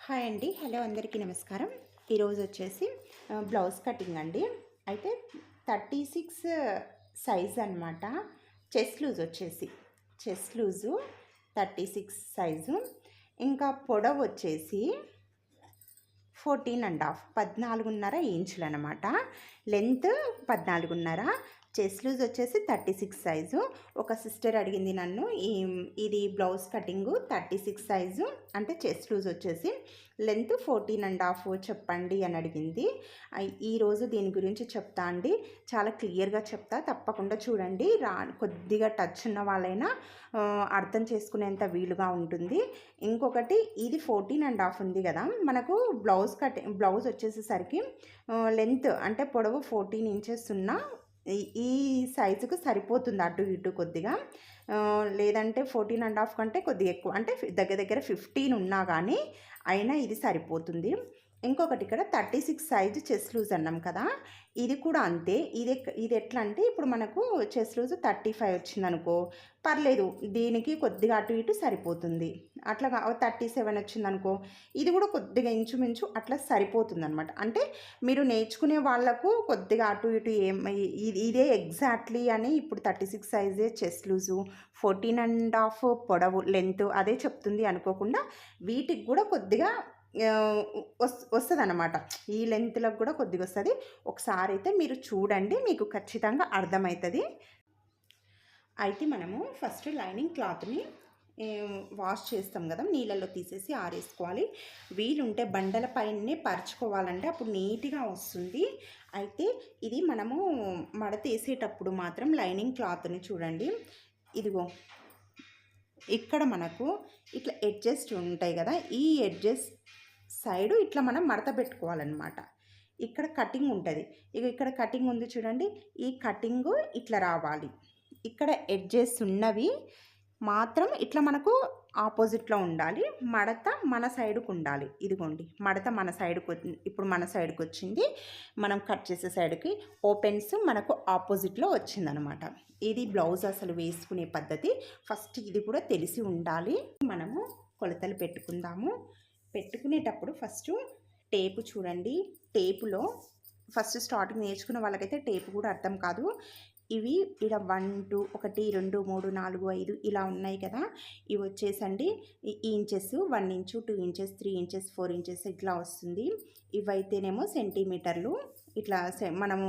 Hi అండి. Hello అందరికీ నమస్కారం. ఈరోజు వచ్చేసి బ్లౌజ్ కటింగ్ అండి. అయితే 36 సైజ్ అనమాట. చెస్ట్ లూజ్ వచ్చేసి చెస్ట్ లూజు 36 సైజు. ఇంకా పొడవు వచ్చేసి 14.5 14.5 ఇంచులు అనమాట. లెంత్ 14.5. చెస్ట్ లూజ్ వచ్చేసి 36 సైజు. ఒక సిస్టర్ అడిగింది నన్ను ఇది బ్లౌజ్ కటింగు 36 సైజు అంటే చెస్ట్ లూజ్ వచ్చేసి లెంత్ 14.5 చెప్పండి అని అడిగింది. ఈరోజు దీని గురించి చెప్తా అండి. చాలా క్లియర్గా చెప్తా, తప్పకుండా చూడండి. కొద్దిగా టచ్ ఉన్న వాళ్ళైనా అర్థం చేసుకునేంత వీలుగా ఉంటుంది. ఇంకొకటి, ఇది 14.5 ఉంది కదా, మనకు బ్లౌజ్ వచ్చేసేసరికి లెంత్ అంటే పొడవు 14 ఇంచెస్ ఉన్న ఈ సైజుకు సరిపోతుంది. అటు ఇటు కొద్దిగా, లేదంటే 14.5 కంటే కొద్దిగా ఎక్కువ, అంటే దగ్గర దగ్గర 15 ఉన్నా కానీ అయినా ఇది సరిపోతుంది. ఇంకొకటి, ఇక్కడ 36 సైజు చెస్ట్ లూజ్ అన్నాం కదా, ఇది కూడా అంతే. ఇది ఎట్లా అంటే, ఇప్పుడు మనకు చెస్ట్ లూజ్ 35 వచ్చిందనుకో పర్లేదు, దీనికి కొద్దిగా అటు ఇటు సరిపోతుంది. అట్లా 37 వచ్చిందనుకో ఇది కూడా కొద్దిగా ఇంచుమించు అట్లా సరిపోతుంది అనమాట. అంటే మీరు నేర్చుకునే వాళ్ళకు కొద్దిగా అటు ఇటు ఇదే ఎగ్జాక్ట్లీ అని ఇప్పుడు 36 సైజే చెస్ట్ లూజు, 14.5 పొడవు లెంత్ అదే చెప్తుంది అనుకోకుండా వీటికి కూడా కొద్దిగా వస్తుంది అన్నమాట. ఈ లెంత్లకు కూడా కొద్దిగా వస్తుంది. ఒకసారి అయితే మీరు చూడండి, మీకు ఖచ్చితంగా అర్థమవుతుంది. అయితే మనము ఫస్ట్ లైనింగ్ క్లాత్ని వాష్ చేస్తాం కదా, నీళ్ళల్లో తీసేసి ఆరేసుకోవాలి. వీలుంటే బండల పైనే పరుచుకోవాలంటే అప్పుడు నీట్గా వస్తుంది. అయితే ఇది మనము మడతేసేటప్పుడు మాత్రం లైనింగ్ క్లాత్ని చూడండి, ఇదిగో ఇక్కడ మనకు ఇట్లా ఎడ్జెస్ ఉంటాయి కదా, ఈ ఎడ్జెస్ సైడు ఇట్లా మనం మడత పెట్టుకోవాలన్నమాట. ఇక్కడ కటింగ్ ఉంటుంది, ఇక్కడ కటింగ్ ఉంది చూడండి, ఈ కటింగు ఇట్లా రావాలి. ఇక్కడ ఎడ్జెస్ ఉన్నవి మాత్రం ఇట్లా మనకు ఆపోజిట్లో ఉండాలి. మడత మన సైడుకు ఉండాలి. ఇదిగోండి, మడత మన సైడుకు, ఇప్పుడు మన సైడుకి వచ్చింది. మనం కట్ చేసే సైడ్కి ఓపెన్స్ మనకు ఆపోజిట్లో వచ్చిందనమాట. ఇది బ్లౌజ్ అసలు వేసుకునే పద్ధతి. ఫస్ట్ ఇది కూడా తెలిసి ఉండాలి. మనము కొలతలు పెట్టుకుందాము. పెట్టుకునేటప్పుడు ఫస్ట్ టేపు చూడండి. టేపులో ఫస్ట్ స్టార్టింగ్ నేర్చుకున్న వాళ్ళకైతే టేపు కూడా అర్థం కాదు. ఇవి ఇలా 1 2 1 2 3 4 5 ఇలా ఉన్నాయి కదా, ఇవి వచ్చేసండి inches. 1 inch, 2 inches, 3 inches, 4 inches ఇట్లా వస్తుంది. ఇవైతేనేమో సెంటీమీటర్లు. ఇట్లా మనము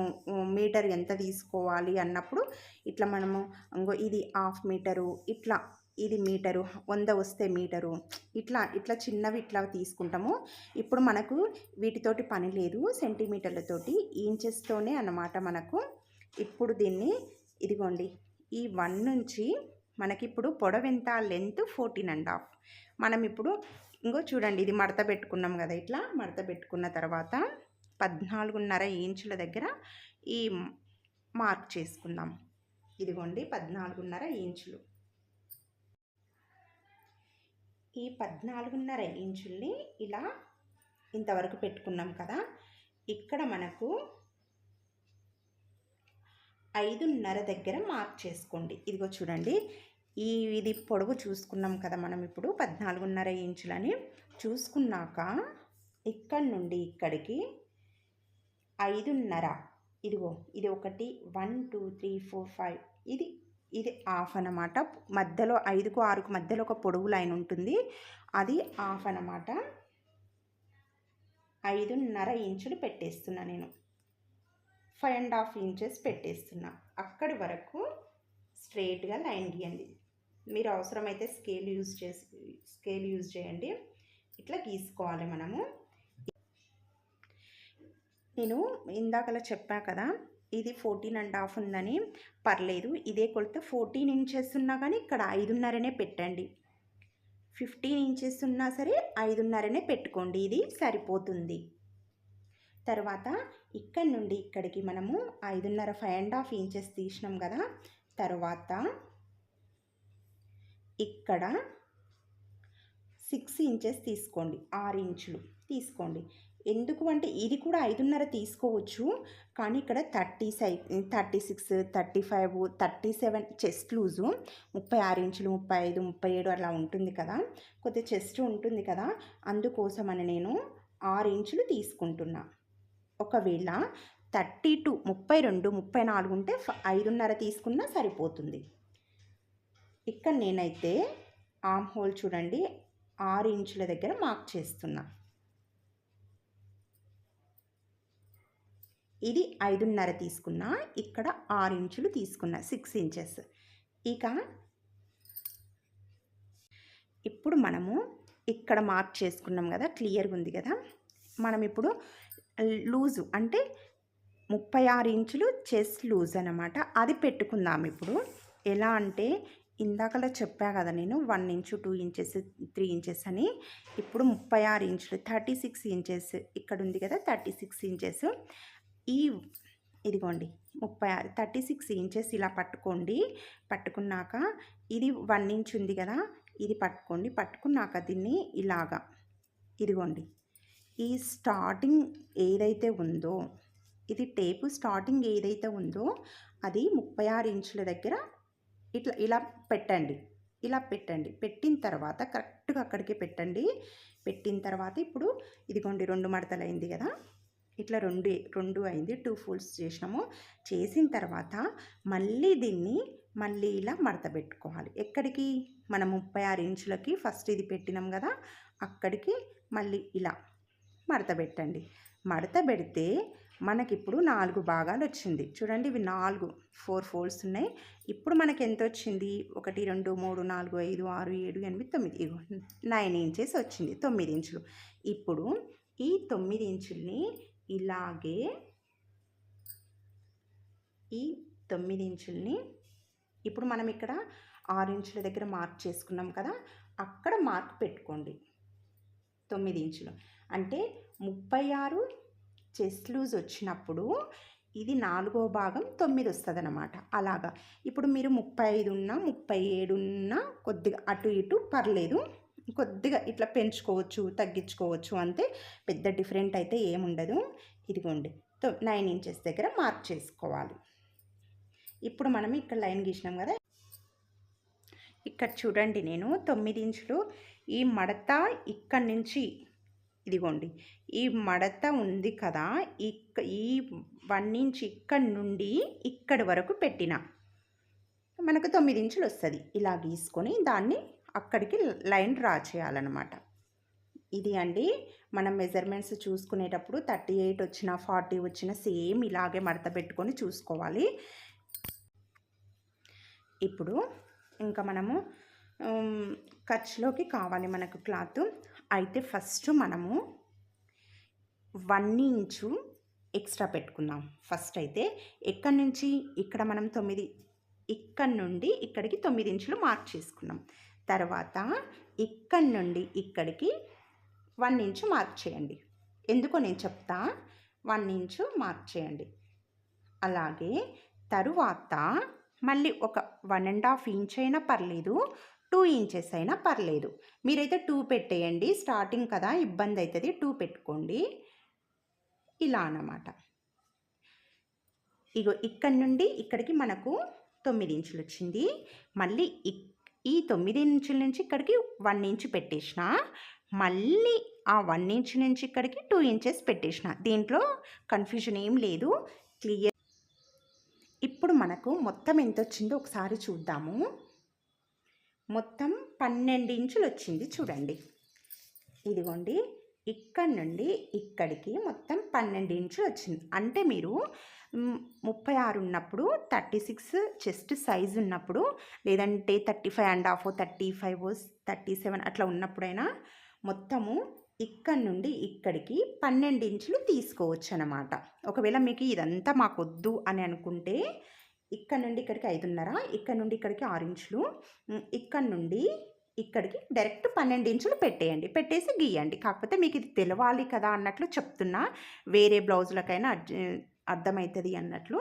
మీటర్ ఎంత తీసుకోవాలి అన్నప్పుడు ఇట్లా మనము ఇది 1/2 మీటరు, ఇట్లా ఇది మీటరు, 100 వస్తే మీటరు, ఇట్లా ఇట్లా చిన్నవి ఇట్లా తీసుకుంటాము. ఇప్పుడు మనకు వీటితోటి పని లేదు, సెంటీమీటర్లతోటి ఇంచెస్తోనే అన్నమాట మనకు. ఇప్పుడు దీన్ని ఇదిగోండి, ఈ 1 నుంచి మనకి ఇప్పుడు పొడవు ఎంత, లెంత్ 14.5. మనం ఇప్పుడు చూడండి, ఇది మడత పెట్టుకున్నాం కదా, ఇట్లా మడత పెట్టుకున్న తర్వాత 14.5 ఇంచుల దగ్గర ఈ మార్క్ చేసుకుందాం. ఇదిగోండి 14.5 ఇంచులు. ఈ 14.5 ఇంచుల్ని ఇలా ఇంతవరకు పెట్టుకున్నాం కదా, ఇక్కడ మనకు 5.5 దగ్గర మార్క్ చేసుకోండి. ఇదిగో చూడండి, ఇది పొడవు చూసుకున్నాం కదా మనం ఇప్పుడు 14.5 ఇంచులని చూసుకున్నాక ఇక్కడి నుండి ఇక్కడికి 5.5. ఇదిగో ఇది 1 1 2 3 4 5, ఇది హాఫ్ అన్నమాట. మధ్యలో 5కు 6కు మధ్యలో ఒక పొడవు లైన్ ఉంటుంది, అది హాఫ్ అన్నమాట. 5.5 ఇంచులు పెట్టేస్తున్నా నేను. 5.5 ఇంచెస్ పెట్టేస్తున్నా. అక్కడి వరకు స్ట్రైట్గా లైన్ గీయండి. మీరు అవసరమైతే స్కేల్ యూజ్ చేయండి. ఇట్లా గీసుకోవాలి మనము. నేను ఇందాకలా చెప్పా కదా, ఇది 14.5 ఉందని పర్లేదు, ఇదే కొలత 14 ఇంచెస్ ఉన్నా కానీ ఇక్కడ 5.5నే పెట్టండి. 15 ఇంచెస్ ఉన్నా సరే 5.5నే పెట్టుకోండి, ఇది సరిపోతుంది. తర్వాత ఇక్కడ నుండి ఇక్కడికి మనము 5.5 5.5 ఇంచెస్ తీసినాం కదా, తర్వాత ఇక్కడ 6 ఇంచెస్ తీసుకోండి, 6 ఇంచులు తీసుకోండి. ఎందుకు అంటే ఇది కూడా 5.5 తీసుకోవచ్చు, కానీ ఇక్కడ 36, 35, 37 చెస్ట్ లూజు 36 ఇంచులు, 35, 37 అలా ఉంటుంది కదా, కొద్దిగా చెస్ట్ ఉంటుంది కదా, అందుకోసమని నేను 6 ఇంచులు తీసుకుంటున్నా. ఒకవేళ 32, 32, 34 ఉంటే 5.5 తీసుకున్నా సరిపోతుంది. ఇక్కడ నేనైతే ఆర్మ్ హోల్ చూడండి 6 ఇంచుల దగ్గర మార్క్ చేస్తున్నా. ఇది 5.5 తీసుకున్నా, ఇక్కడ 6 ఇంచులు తీసుకున్నా, 6 ఇంచెస్. ఇక ఇప్పుడు మనము ఇక్కడ మార్క్ చేసుకున్నాం కదా, క్లియర్గా ఉంది కదా. మనం ఇప్పుడు లూజు అంటే 36 ఇంచులు చెస్ట్ లూజ్ అన్నమాట, అది పెట్టుకుందాం. ఇప్పుడు ఎలా అంటే ఇందాకలా చెప్పా కదా నేను 1 ఇంచు, 2 ఇంచెస్, 3 ఇంచెస్ అని. ఇప్పుడు 36 ఇంచులు 36 ఇంచెస్ ఇక్కడ ఉంది కదా, 36 ఇంచెస్. ఇదిగోండి 36 ఇంచెస్ ఇలా పట్టుకోండి. పట్టుకున్నాక ఇది 1 ఇంచ్ ఉంది కదా, ఇది పట్టుకోండి. పట్టుకున్నాక దీన్ని ఇలాగా ఇదిగోండి, ఈ స్టార్టింగ్ ఏదైతే ఉందో, ఇది టేపు స్టార్టింగ్ ఏదైతే ఉందో అది 36 ఇంచుల దగ్గర ఇలా పెట్టండి. ఇలా పెట్టండి. పెట్టిన తర్వాత కరెక్ట్గా అక్కడికి పెట్టండి. పెట్టిన తర్వాత ఇప్పుడు ఇదిగోండి 2 మడతలు అయింది కదా, ఇట్లా రెండు అయింది, 2 ఫోల్డ్స్ చేసినాము. చేసిన తర్వాత మళ్ళీ దీన్ని ఇలా మడత పెట్టుకోవాలి. ఎక్కడికి? మనం 36 ఇంచులకి ఫస్ట్ ఇది పెట్టినాం కదా, అక్కడికి మళ్ళీ ఇలా మడత పెట్టండి. మడత పెడితే మనకిప్పుడు 4 భాగాలు వచ్చింది. చూడండి, ఇవి 4 ఫోల్డ్స్ ఉన్నాయి. ఇప్పుడు మనకి ఎంత వచ్చింది? 1, 2, 3, 4, 5, 6, 7, 8, 9, ఇగో 9 ఇంచెస్ వచ్చింది, 9 ఇంచులు. ఇప్పుడు ఈ 9 ఇంచుల్ని ఇలాగే ఈ 9 ఇంచుల్ని ఇప్పుడు మనం ఇక్కడ 6 ఇంచుల దగ్గర మార్క్ చేసుకున్నాం కదా, అక్కడ మార్క్ పెట్టుకోండి. 9 ఇంచులు అంటే 36 చెస్ట్ లూజ్ వచ్చినప్పుడు ఇది 4వ భాగం 9 వస్తుంది అన్నమాట. అలాగా ఇప్పుడు మీరు 35 ఉన్నా 37 ఉన్నా కొద్దిగా అటు ఇటు పర్లేదు, కొద్దిగా ఇట్లా పెంచుకోవచ్చు, తగ్గించుకోవచ్చు, అంతే. పెద్ద డిఫరెంట్ అయితే ఏముండదు. ఇదిగోండి 9 ఇంచెస్ దగ్గర మార్క్ చేసుకోవాలి. ఇప్పుడు మనం ఇక్కడ లైన్ గీసినాం కదా, ఇక్కడ చూడండి నేను 9 ఇంచులు ఈ మడత ఇక్కడి నుంచి ఇదిగోండి ఈ మడత ఉంది కదా, ఈ 1 ఇంచ్ ఇక్కడి నుండి ఇక్కడి వరకు పెట్టిన మనకు 9 ఇంచులు వస్తుంది. ఇలా గీసుకొని దాన్ని అక్కడికి లైన్ డ్రా చేయాలన్నమాట. ఇది అండి మనం మెజర్మెంట్స్ చూసుకునేటప్పుడు 38 వచ్చినా 40 వచ్చినా సేమ్ ఇలాగే మడత పెట్టుకొని చూసుకోవాలి. ఇప్పుడు ఇంకా మనము ఖర్చులోకి కావాలి మనకు క్లాత్. అయితే ఫస్ట్ మనము 1 ఇంచు ఎక్స్ట్రా పెట్టుకుందాం. ఫస్ట్ అయితే ఎక్కడి నుంచి ఇక్కడ మనం 9, ఇక్కడి నుండి ఇక్కడికి 9 ఇంచులు మార్క్ చేసుకున్నాం. తర్వాత ఇక్కడి నుండి ఇక్కడికి 1 ఇంచు మార్క్ చేయండి. ఎందుకో నేను చెప్తా. 1 ఇంచు మార్క్ చేయండి. అలాగే తరువాత మళ్ళీ ఒక 1.5 ఇంచ్ అయినా పర్లేదు, 2 ఇంచెస్ అయినా పర్లేదు. మీరైతే 2 పెట్టేయండి, స్టార్టింగ్ కదా ఇబ్బంది అవుతుంది, 2 పెట్టుకోండి. ఇలా అన్నమాట. ఇగో ఇక్కడి నుండి ఇక్కడికి మనకు 9 ఇంచులు వచ్చింది. మళ్ళీ ఈ 9 ఇంచుల నుంచి ఇక్కడికి 1 ఇంచు పెట్టేసిన, మళ్ళీ ఆ 1 ఇంచ్ నుంచి ఇక్కడికి 2 ఇంచెస్ పెట్టేసిన. దీంట్లో కన్ఫ్యూజన్ ఏం లేదు, క్లియర్. ఇప్పుడు మనకు మొత్తం ఎంత వచ్చిందో ఒకసారి చూద్దాము. మొత్తం 12 ఇంచులు వచ్చింది చూడండి. ఇదిగోండి ఇక్కడి నుండి ఇక్కడికి మొత్తం 12 ఇంచులు వచ్చింది. అంటే మీరు 36 ఉన్నప్పుడు, 36 చెస్ట్ సైజ్ ఉన్నప్పుడు, లేదంటే 35.5, 35, 37 అట్లా ఉన్నప్పుడైనా మొత్తము ఇక్కడి నుండి ఇక్కడికి 12 ఇంచులు తీసుకోవచ్చు అన్నమాట. ఒకవేళ మీకు ఇదంతా మాకొద్దు అని అనుకుంటే ఇక్కడ నుండి ఇక్కడికి 5.5, ఇక్కడ నుండి ఇక్కడికి 6 ఇంచులు, ఇక్కడ నుండి ఇక్కడికి డైరెక్ట్ 12 ఇంచులు పెట్టేయండి. పెట్టేసి గీయండి. కాకపోతే మీకు ఇది తెలవాలి కదా అన్నట్లు చెప్తున్నా, వేరే బ్లౌజులకైనా అర్థమవుతుంది అన్నట్లు.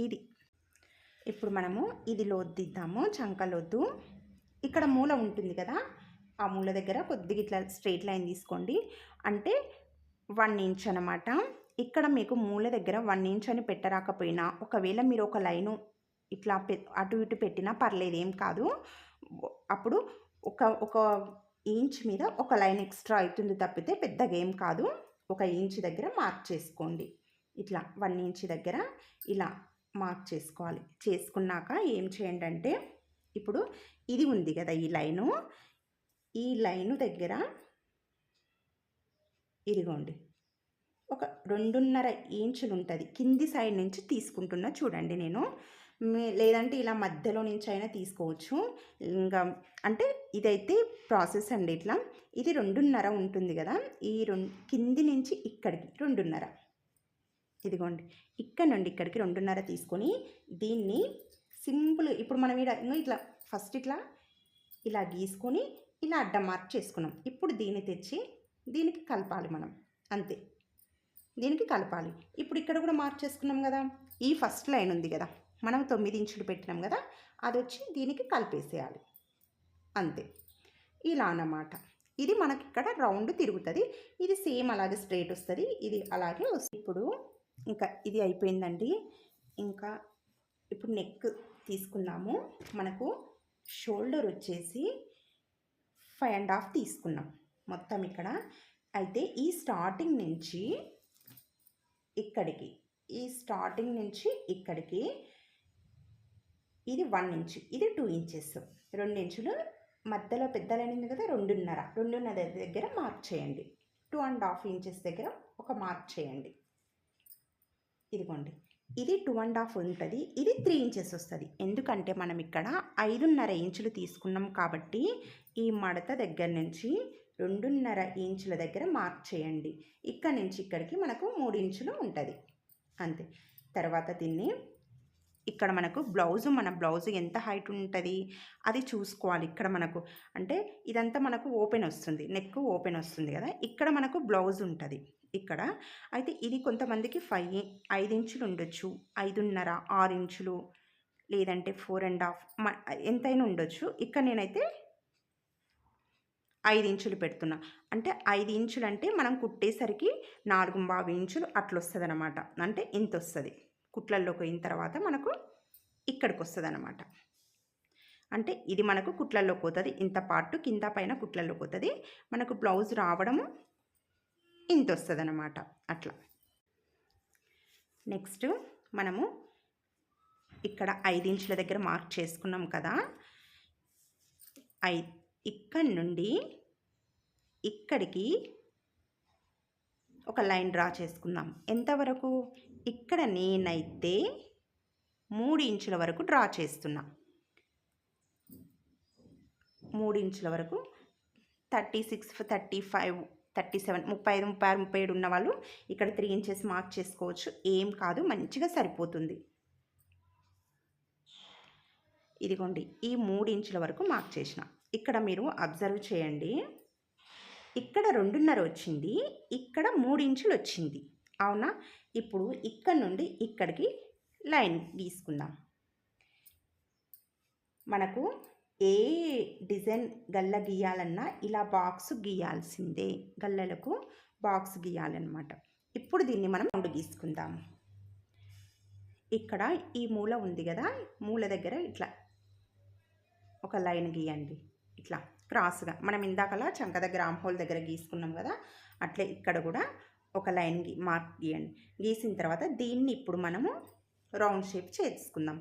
ఇది ఇప్పుడు మనము ఇది లోద్దిద్దాము. చంకలోద్దు ఇక్కడ మూల ఉంటుంది కదా, ఆ మూల దగ్గర కొద్దిగా ఇట్లా స్ట్రైట్ లైన్ తీసుకోండి. అంటే 1 ఇంచ్ అనమాట. ఇక్కడ మీకు మూల దగ్గర 1 ఇంచ్ అని పెట్టరాకపోయినా, ఒకవేళ మీరు ఒక లైను ఇట్లా అటు ఇటు పెట్టినా పర్లేదు, ఏం కాదు. అప్పుడు ఒక ఇంచ్ మీద ఒక లైన్ ఎక్స్ట్రా అవుతుంది తప్పితే పెద్దగా ఏం కాదు. 1 ఇంచ్ దగ్గర మార్క్ చేసుకోండి. ఇట్లా 1 ఇంచ్ దగ్గర ఇలా మార్క్ చేసుకోవాలి. చేసుకున్నాక ఏం చేయండి అంటే, ఇప్పుడు ఇది ఉంది కదా ఈ లైను దగ్గర ఇదిగోండి ఒక 2.5 ఇంచులు ఉంటుంది. కింది సైడ్ నుంచి తీసుకుంటున్నా చూడండి నేను. లేదంటే ఇలా మధ్యలో నుంచి అయినా తీసుకోవచ్చు. ఇంకా అంటే ఇదైతే ప్రాసెస్ అండి. ఇట్లా ఇది 2.5 ఉంటుంది కదా, ఈ కింది నుంచి ఇక్కడికి 2.5, ఇదిగోండి ఇక్కడ నుండి ఇక్కడికి 2.5 తీసుకొని దీన్ని సింపుల్ ఇప్పుడు మనం ఇట్లా ఫస్ట్ ఇలా గీసుకొని ఇలా అడ్డం మార్క్ చేసుకున్నాం. ఇప్పుడు దీన్ని తెచ్చి దీనికి కలపాలి మనం, అంతే. దీనికి కలపాలి. ఇప్పుడు ఇక్కడ కూడా మార్క్ చేసుకున్నాం కదా, ఈ ఫస్ట్ లైన్ ఉంది కదా, మనం 9 ఇంచులు పెట్టినాం కదా, అది వచ్చి దీనికి కలిపేసేయాలి, అంతే. ఇలా అన్నమాట. ఇది మనకి ఇక్కడ రౌండ్ తిరుగుతుంది. ఇది సేమ్ అలాగే స్ట్రైట్ వస్తుంది, ఇది అలాగే వస్తుంది. ఇప్పుడు ఇంకా ఇది అయిపోయిందండి. ఇంకా ఇప్పుడు నెక్ తీసుకున్నాము. మనకు షోల్డర్ వచ్చేసి 5.5 తీసుకున్నాం మొత్తం ఇక్కడ. అయితే ఈ స్టార్టింగ్ నుంచి ఇక్కడికి ఇది 1 ఇంచ్, ఇది 2 ఇంచెస్, 2 ఇంచులు మధ్యలో పెద్ద లైన్ ఉంది కదా, 2.5 దగ్గర మార్క్ చేయండి. 2.5 ఇంచెస్ దగ్గర ఒక మార్క్ చేయండి. ఇదిగోండి, ఇది 2.5 ఉంటుంది, ఇది 3 ఇంచెస్ వస్తుంది. ఎందుకంటే మనం ఇక్కడ 5.5 ఇంచులు తీసుకున్నాం కాబట్టి ఈ మడత దగ్గర నుంచి 2.5 ఇంచుల దగ్గర మార్క్ చేయండి. ఇక్కడ నుంచి ఇక్కడికి మనకు 3 ఇంచులు ఉంటుంది, అంతే. తర్వాత దీన్ని ఇక్కడ మనకు మన బ్లౌజ్ ఎంత హైట్ ఉంటుంది అది చూసుకోవాలి. ఇక్కడ మనకు అంటే ఇదంతా మనకు ఓపెన్ వస్తుంది, నెక్ ఓపెన్ వస్తుంది కదా, ఇక్కడ మనకు బ్లౌజ్ ఉంటుంది ఇక్కడ. అయితే ఇది కొంతమందికి 5 ఇంచులు ఉండొచ్చు, 5.5, 6 ఇంచులు, లేదంటే 4.5 ఎంతైనా ఉండొచ్చు. ఇక్కడ నేనైతే 5 ఇంచులు పెడుతున్నా. అంటే 5 ఇంచులు అంటే మనం కుట్టేసరికి 4.5 ఇంచులు అట్లా వస్తుంది అనమాట. అంటే ఇంత వస్తుంది. కుట్లల్లోకి పోయిన తర్వాత మనకు ఇక్కడికి వస్తుంది అనమాట. అంటే ఇది మనకు కుట్లల్లోకి పోతుంది, ఇంత పార్ట్ కింద పైన కుట్లల్లోకి పోతుంది. మనకు బ్లౌజ్ రావడము ఇంత వస్తుంది అనమాట, అట్లా. నెక్స్ట్ మనము ఇక్కడ 5 ఇంచుల దగ్గర మార్క్ చేసుకున్నాం కదా, ఇక్కడి నుండి ఇక్కడికి ఒక లైన్ డ్రా చేసుకుందాం. ఎంతవరకు? ఇక్కడ నేనైతే 3 ఇంచుల వరకు డ్రా చేస్తున్నా. 3 ఇంచుల వరకు 36, 35, 37, 35, 36, 37 ఉన్న వాళ్ళు ఇక్కడ 3 ఇంచెస్ మార్క్ చేసుకోవచ్చు, ఏం కాదు, మంచిగా సరిపోతుంది. ఇదిగోండి, ఈ 3 ఇంచుల వరకు మార్క్ చేసిన. ఇక్కడ మీరు అబ్జర్వ్ చేయండి, ఇక్కడ 2.5 వచ్చింది, ఇక్కడ 3 ఇంచులు వచ్చింది, అవునా? ఇప్పుడు ఇక్కడ నుండి ఇక్కడికి లైన్ గీసుకుందాం. మనకు ఏ డిజైన్ గల్ల గీయాలన్నా ఇలా బాక్స్ గీయాల్సిందే, గల్లలకు బాక్స్ గీయాలన్నమాట. ఇప్పుడు దీన్ని మనం రౌండ్ గీసుకుందాం. ఇక్కడ ఈ మూల ఉంది కదా, మూల దగ్గర ఇట్లా ఒక లైన్ గీయండి, ఇట్లా క్రాస్గా. మనం ఇందాకలా చంక దగ్గర ఆంహోల్ దగ్గర గీసుకున్నాం కదా, అట్లే ఇక్కడ కూడా ఒక లైన్ మార్క్ గీయండి. గీసిన తర్వాత దీన్ని ఇప్పుడు మనము రౌండ్ షేప్ చేసుకుందాం.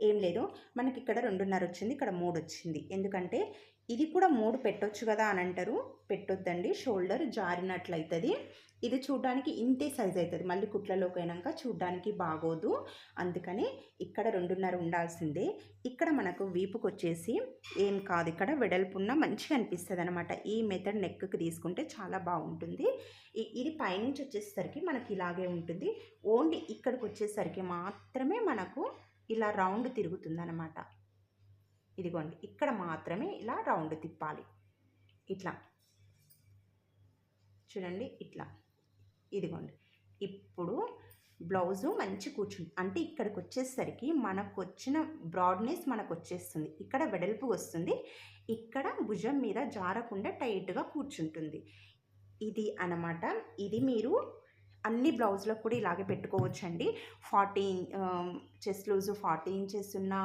ఏం లేదు, మనకి ఇక్కడ 2.5 వచ్చింది, ఇక్కడ 3 వచ్చింది. ఎందుకంటే ఇది కూడా 3 పెట్టొచ్చు కదా అని అంటారు, పెట్టొద్దండి, షోల్డర్ జారినట్లయితుంది. ఇది చూడడానికి ఇంతే సైజ్ అవుతుంది, మళ్ళీ కుట్లలోకి పోయినాక చూడడానికి బాగోదు. అందుకని ఇక్కడ 2.5 ఉండాల్సిందే. ఇక్కడ మనకు వీపుకు వచ్చేసి ఏం కాదు, ఇక్కడ వెడల్పున్న మంచిగా అనిపిస్తుంది అనమాట. ఈ మెథడ్ నెక్కి తీసుకుంటే చాలా బాగుంటుంది. ఇది పైనుంచి వచ్చేసరికి మనకి ఇలాగే ఉంటుంది, ఓన్లీ ఇక్కడికి వచ్చేసరికి మాత్రమే మనకు ఇలా రౌండ్ తిరుగుతుంది అనమాట. ఇదిగోండి, ఇక్కడ మాత్రమే ఇలా రౌండ్ తిప్పాలి, ఇట్లా చూడండి, ఇట్లా. ఇదిగోండి, ఇప్పుడు బ్లౌజు మంచి కూర్చుంది. అంటే ఇక్కడికి వచ్చేసరికి మనకు వచ్చిన బ్రాడ్నెస్ మనకు వచ్చేస్తుంది, ఇక్కడ వెడల్పు వస్తుంది, ఇక్కడ భుజం మీద జారకుండా టైట్గా కూర్చుంటుంది. ఇది అన్నమాట. ఇది మీరు అన్ని బ్లౌజ్‌లకు కూడా ఇలాగే పెట్టుకోవచ్చండి. 40 చెస్ట్ లూజ్ 40 ఇంచెస్ ఉన్నా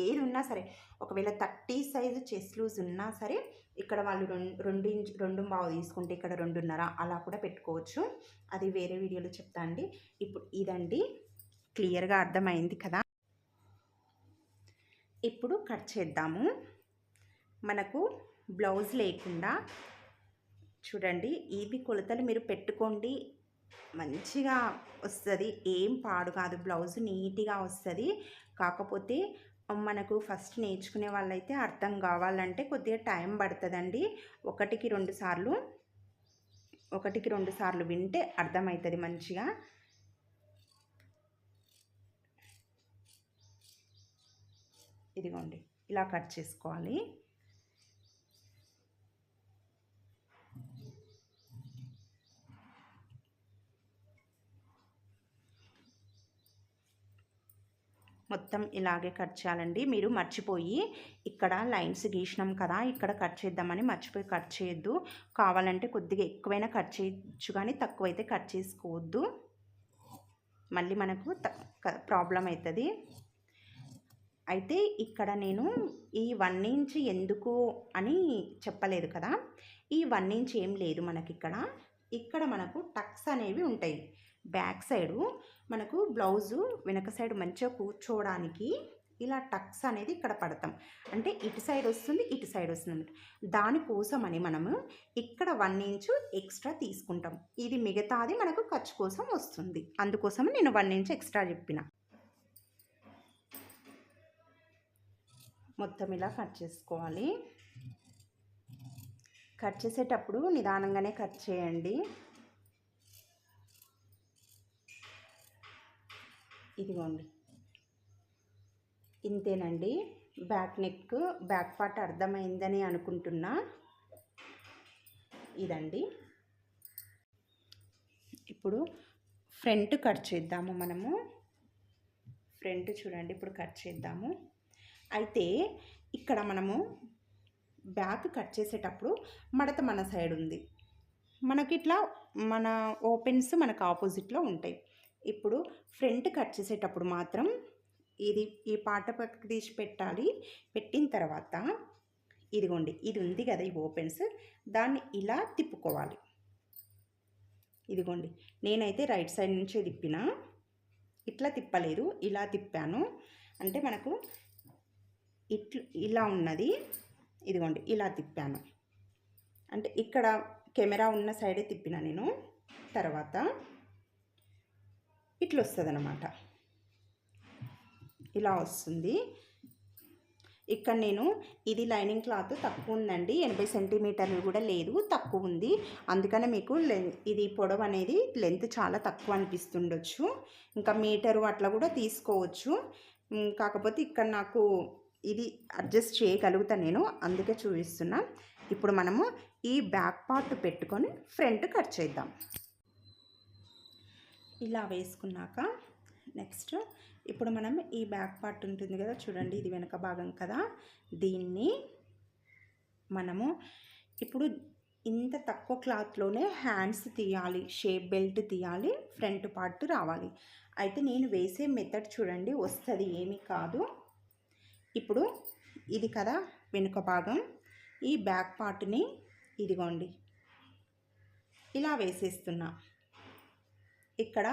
ఏది ఉన్నా సరే, ఒకవేళ 30 సైజు చెస్ట్ లూజ్ ఉన్నా సరే, ఇక్కడ వాళ్ళు 2.5 తీసుకుంటే ఇక్కడ 2.5 అలా కూడా పెట్టుకోవచ్చు. అది వేరే వీడియోలో చెప్తా అండి. ఇప్పుడు ఇదండి, క్లియర్‌గా అర్థమైంది కదా! ఇప్పుడు కట్ చేద్దాము. మనకు బ్లౌజ్ లేకుండా చూడండి, ఇవి కొలతలు మీరు పెట్టుకోండి, మంచిగా వస్తుంది, ఏం పాడు కాదు, బ్లౌజ్ నీట్గా వస్తుంది. కాకపోతే మనకు ఫస్ట్ నేర్చుకునే వాళ్ళైతే అర్థం కావాలంటే కొద్దిగా టైం పడుతుందండి. ఒకటికి రెండు సార్లు వింటే అర్థమవుతుంది మంచిగా. ఇదిగోండి, ఇలా కట్ చేసుకోవాలి. మొత్తం ఇలాగే కట్ చేయాలండి. మీరు మర్చిపోయి ఇక్కడ లైన్స్ గీసినాం కదా, ఇక్కడ కట్ చేద్దామని మర్చిపోయి కట్ చేయొద్దు. కావాలంటే కొద్దిగా ఎక్కువైనా కట్ చేయొచ్చు, కానీ తక్కువైతే కట్ చేసుకోవద్దు, మళ్ళీ మనకు ప్రాబ్లం అవుతుంది. అయితే ఇక్కడ నేను ఈ 1 ఇంచ్ ఎందుకు అని చెప్పలేదు కదా. ఈ 1 ఇంచ్ ఏం లేదు మనకి ఇక్కడ మనకు టక్స్ అనేవి ఉంటాయి. బ్యాక్ సైడు మనకు బ్లౌజు వెనక సైడ్ మంచిగా కూర్చోవడానికి ఇలా టక్స్ అనేది ఇక్కడ పడతాం. అంటే ఇటు సైడ్ వస్తుంది, ఇటు సైడ్ వస్తుంది. దానికోసమని మనము ఇక్కడ 1 ఇంచు ఎక్స్ట్రా తీసుకుంటాం. ఇది మిగతాది మనకు ఖర్చు కోసం వస్తుంది. అందుకోసం నేను 1 ఇంచ్ ఎక్స్ట్రా చెప్పిన. మొత్తం ఇలా కట్ చేసుకోవాలి. కట్ చేసేటప్పుడు నిదానంగానే కట్ చేయండి. ఇదిగోండి, ఇంతేనండి. బ్యాక్ నెక్, బ్యాక్ పార్ట్ అర్థమైందని అనుకుంటున్నా. ఇదండి. ఇప్పుడు ఫ్రంట్ కట్ చేద్దాము మనము. ఫ్రంట్ చూడండి, ఇప్పుడు కట్ చేద్దాము. అయితే ఇక్కడ మనము బ్యాక్ కట్ చేసేటప్పుడు మడత మన సైడ్ ఉంది, మనకి ఇట్లా మన ఓపెన్స్ మనకు ఆపోజిట్లో ఉంటాయి. ఇప్పుడు ఫ్రంట్ కట్ చేసేటప్పుడు మాత్రం ఈ పాట పక్కకి తీసి పెట్టాలి. పెట్టిన తర్వాత ఇదిగోండి, ఇది ఉంది కదా ఈ ఓపెన్స్, దాన్ని ఇలా తిప్పుకోవాలి. ఇదిగోండి, నేనైతే రైట్ సైడ్ నుంచే తిప్పిన, ఇట్లా తిప్పలేదు, ఇలా తిప్పాను. అంటే మనకు ఇలా ఉన్నది. ఇదిగోండి, ఇలా తిప్పాను. అంటే ఇక్కడ కెమెరా ఉన్న సైడే తిప్పిన నేను. తర్వాత ఇట్లా వస్తుంది అన్నమాట, ఇలా వస్తుంది. ఇక్కడ నేను ఇది లైనింగ్ క్లాత్ తక్కువ ఉందండి, 80 సెంటీమీటర్లు కూడా లేదు, తక్కువ ఉంది. అందుకనే మీకు ఇది పొడవు అనేది లెంత్ చాలా తక్కువ అనిపిస్తుండొచ్చు. ఇంకా మీటరు అట్లా కూడా తీసుకోవచ్చు. కాకపోతే ఇక్కడ నాకు ఇది అడ్జస్ట్ చేయగలుగుతా నేను, అందుకే చూపిస్తున్నా. ఇప్పుడు మనము ఈ బ్యాక్ పార్ట్ పెట్టుకొని ఫ్రంట్ కట్ చేద్దాం. ఇలా వేసుకున్నాక నెక్స్ట్ ఇప్పుడు మనం ఈ బ్యాక్ పార్ట్ ఉంటుంది కదా చూడండి, ఇది వెనక భాగం కదా, దీన్ని మనము ఇప్పుడు ఇంత తక్కువ క్లాత్లోనే హ్యాండ్స్ తీయాలి, షేప్ బెల్ట్ తీయాలి, ఫ్రంట్ పార్ట్ రావాలి. అయితే నేను వేసే మెథడ్ చూడండి, వస్తుంది, ఏమీ కాదు. ఇప్పుడు ఇది కదా వెనుక భాగం, ఈ బ్యాక్ పార్ట్ని ఇదిగోండి ఇలా వేసేస్తున్నా. ఇక్కడ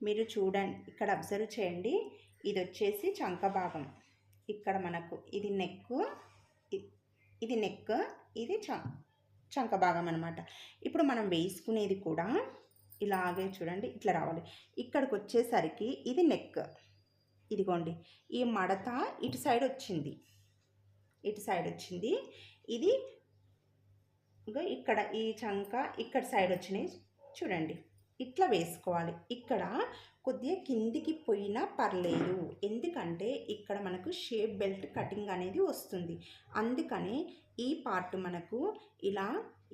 మీరు చూడండి, ఇక్కడ అబ్జర్వ్ చేయండి, ఇది వచ్చేసి చంక భాగం. ఇక్కడ మనకు ఇది నెక్, ఇది చంక భాగం అనమాట. ఇప్పుడు మనం వేసుకునేది కూడా ఇలాగే చూడండి, ఇట్లా రావాలి. ఇక్కడికి వచ్చేసరికి ఇది నెక్, ఇదిగోండి ఈ మడత ఇటు సైడ్ వచ్చింది, ఇది ఇక్కడ ఈ చంక ఇక్కడ సైడ్ వచ్చినాయి చూడండి, ఇట్లా వేసుకోవాలి. ఇక్కడ కొద్దిగా కిందికి పోయినా పర్లేదు, ఎందుకంటే ఇక్కడ మనకు షేప్ బెల్ట్ కటింగ్ అనేది వస్తుంది. అందుకని ఈ పార్ట్ మనకు ఇలా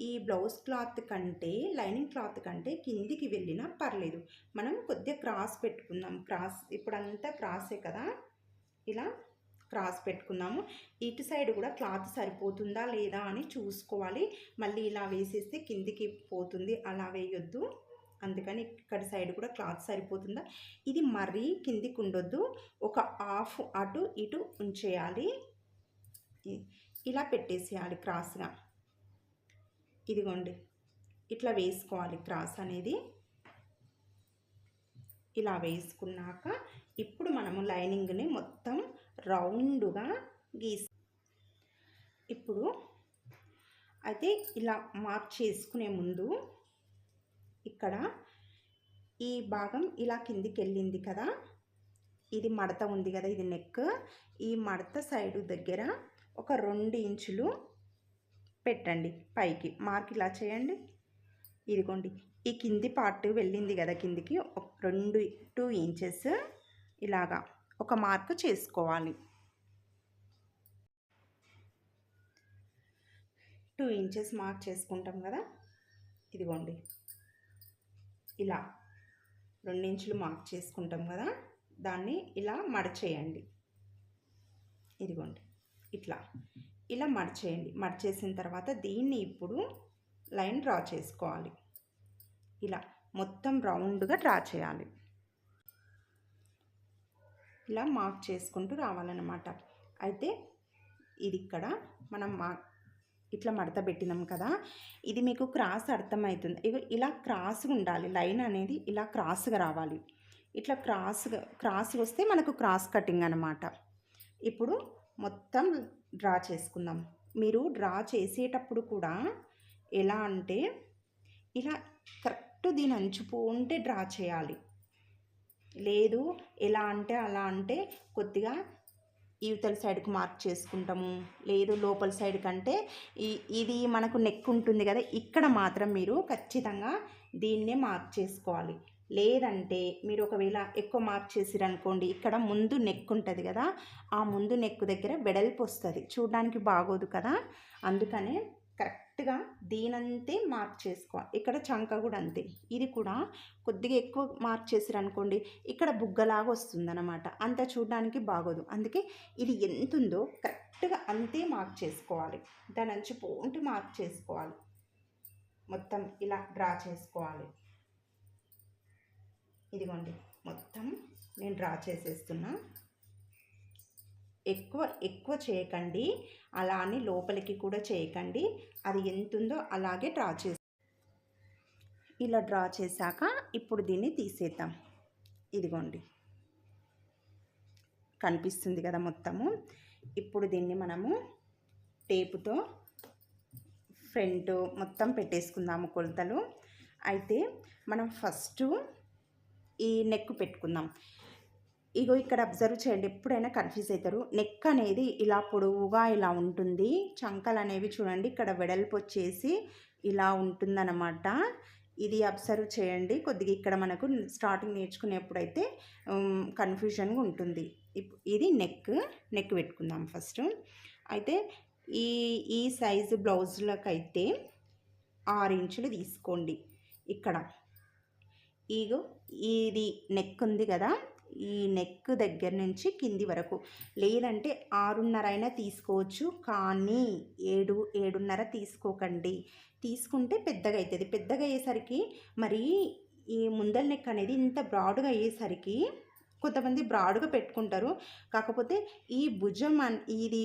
ఈ బ్లౌజ్ క్లాత్ కంటే, లైనింగ్ క్లాత్ కంటే కిందికి వెళ్ళినా పర్లేదు. మనం కొద్దిగా క్రాస్ పెట్టుకుందాం. ఇప్పుడంతా క్రాసే కదా, ఇలా క్రాస్ పెట్టుకుందాము. ఇటు సైడ్ కూడా క్లాత్ సరిపోతుందా లేదా అని చూసుకోవాలి. మళ్ళీ ఇలా వేసేస్తే కిందికి పోతుంది, అలా వేయొద్దు. అందుకని ఇక్కడ సైడ్ కూడా క్లాత్ సరిపోతుందా, ఇది మరీ కిందికి ఉండొద్దు, ఒక హాఫ్ అటు ఇటు ఉంచేయాలి. ఇలా పెట్టేసేయాలి క్రాస్గా. ఇదిగోండి ఇట్లా వేసుకోవాలి క్రాస్ అనేది. ఇలా వేసుకున్నాక ఇప్పుడు మనము లైనింగ్ని మొత్తం రౌండ్గా ఇప్పుడు అయితే ఇలా మార్క్ చేసుకునే ముందు ఇక్కడ ఈ భాగం ఇలా కిందికి వెళ్ళింది కదా, ఇది మడత ఉంది కదా, ఇది నెక్. ఈ మడత సైడు దగ్గర ఒక 2 ఇంచులు పెట్టండి పైకి. మార్క్ ఇలా చేయండి. ఇదిగోండి ఈ కింది పార్ట్ వెళ్ళింది కదా కిందికి, ఒక 2 ఇంచెస్ ఇలాగా ఒక మార్క్ చేసుకోవాలి. 2 ఇంచెస్ మార్క్ చేసుకుంటాం కదా. ఇదిగోండి ఇలా 2 ఇంచులు మార్క్ చేసుకుంటాం కదా, దాన్ని ఇలా మడచేయండి. ఇదిగోండి ఇట్లా ఇలా మడచేయండి. మడచేసిన తర్వాత దీన్ని ఇప్పుడు లైన్ డ్రా చేసుకోవాలి. ఇలా మొత్తం రౌండ్గా డ్రా చేయాలి. ఇలా మార్క్ చేసుకుంటూ రావాలన్నమాట. అయితే ఇది ఇక్కడ మనం ఇట్లా మడత పెట్టినాం కదా, ఇది మీకు క్రాస్ అర్థమవుతుంది. ఇలా క్రాస్గా ఉండాలి, లైన్ అనేది ఇలా క్రాస్గా రావాలి. ఇట్లా క్రాస్ వస్తే మనకు క్రాస్ కటింగ్ అనమాట. ఇప్పుడు మొత్తం డ్రా చేసుకుందాం. మీరు డ్రా చేసేటప్పుడు కూడా ఎలా అంటే ఇలా కరెక్ట్ దీని అంచుపోంటే డ్రా చేయాలి. లేదు ఎలా అంటే అలా అంటే కొద్దిగా ఇవతల సైడ్కి మార్క్ చేసుకుంటాము, లేదు లోపల సైడ్ కంటే ఇది మనకు నెక్ ఉంటుంది కదా, ఇక్కడ మాత్రం మీరు ఖచ్చితంగా దీన్నే మార్క్ చేసుకోవాలి. లేదంటే మీరు ఒకవేళ ఎక్కువ మార్క్ చేసిరనుకోండి, ఇక్కడ ముందు నెక్ ఉంటుంది కదా, ఆ ముందు నెక్ దగ్గర వెడల్పు వస్తుంది, చూడడానికి బాగోదు కదా. అందుకనే కరెక్ట్గా దీనంతే మార్క్ చేసుకోవాలి. ఇక్కడ చంక కూడా అంతే, ఇది కూడా కొద్దిగా ఎక్కువ మార్క్ చేసిరనుకోండి ఇక్కడ బుగ్గలాగా వస్తుందన్నమాట, అంత చూడడానికి బాగోదు. అందుకే ఇది ఎంత ఉందో కరెక్ట్గా అంతే మార్క్ చేసుకోవాలి. దాని అంచు పోంటి మార్క్ చేసుకోవాలి. మొత్తం ఇలా డ్రా చేసుకోవాలి. ఇదిగోండి మొత్తం నేను డ్రా చేసేస్తున్నా. ఎక్కువ చేయకండి, అలా అని లోపలికి కూడా చేయకండి. అది ఎంత ఉందో అలాగే డ్రా చేసి ఇలా డ్రా చేశాక ఇప్పుడు దీన్ని తీసేద్దాం. ఇదిగోండి కనిపిస్తుంది కదా మొత్తము. ఇప్పుడు దీన్ని మనము టేపుతో ఫ్రంట్ మొత్తం పెట్టేసుకుందాము కొలతలు. అయితే మనం ఫస్ట్ ఈ నెక్ పెట్టుకుందాం. ఇగో ఇక్కడ అబ్జర్వ్ చేయండి, ఎప్పుడైనా కన్ఫ్యూజ్ అవుతారు. నెక్ అనేది ఇలా పొడవుగా ఇలా ఉంటుంది, చంకలు అనేవి చూడండి ఇక్కడ వెడల్పు వచ్చేసి ఇలా ఉంటుందన్నమాట. ఇది అబ్జర్వ్ చేయండి. కొద్దిగా ఇక్కడ మనకు స్టార్టింగ్ నేర్చుకునేప్పుడైతే కన్ఫ్యూజన్గా ఉంటుంది. ఇది నెక్ పెట్టుకుందాం ఫస్ట్. అయితే ఈ సైజు బ్లౌజులకైతే 6 ఇంచులు తీసుకోండి. ఇక్కడ ఇగో ఇది నెక్ ఉంది కదా, ఈ నెక్ దగ్గర నుంచి కింది వరకు, లేదంటే 6.5 అయినా తీసుకోవచ్చు, కానీ 7.5 తీసుకోకండి. తీసుకుంటే పెద్దగా అవుతుంది. పెద్దగా అయ్యేసరికి మరి ఈ ముందల నెక్ అనేది ఇంత బ్రాడ్గా అయ్యేసరికి కొంతమంది బ్రాడ్గా పెట్టుకుంటారు. కాకపోతే ఈ భుజం ఇది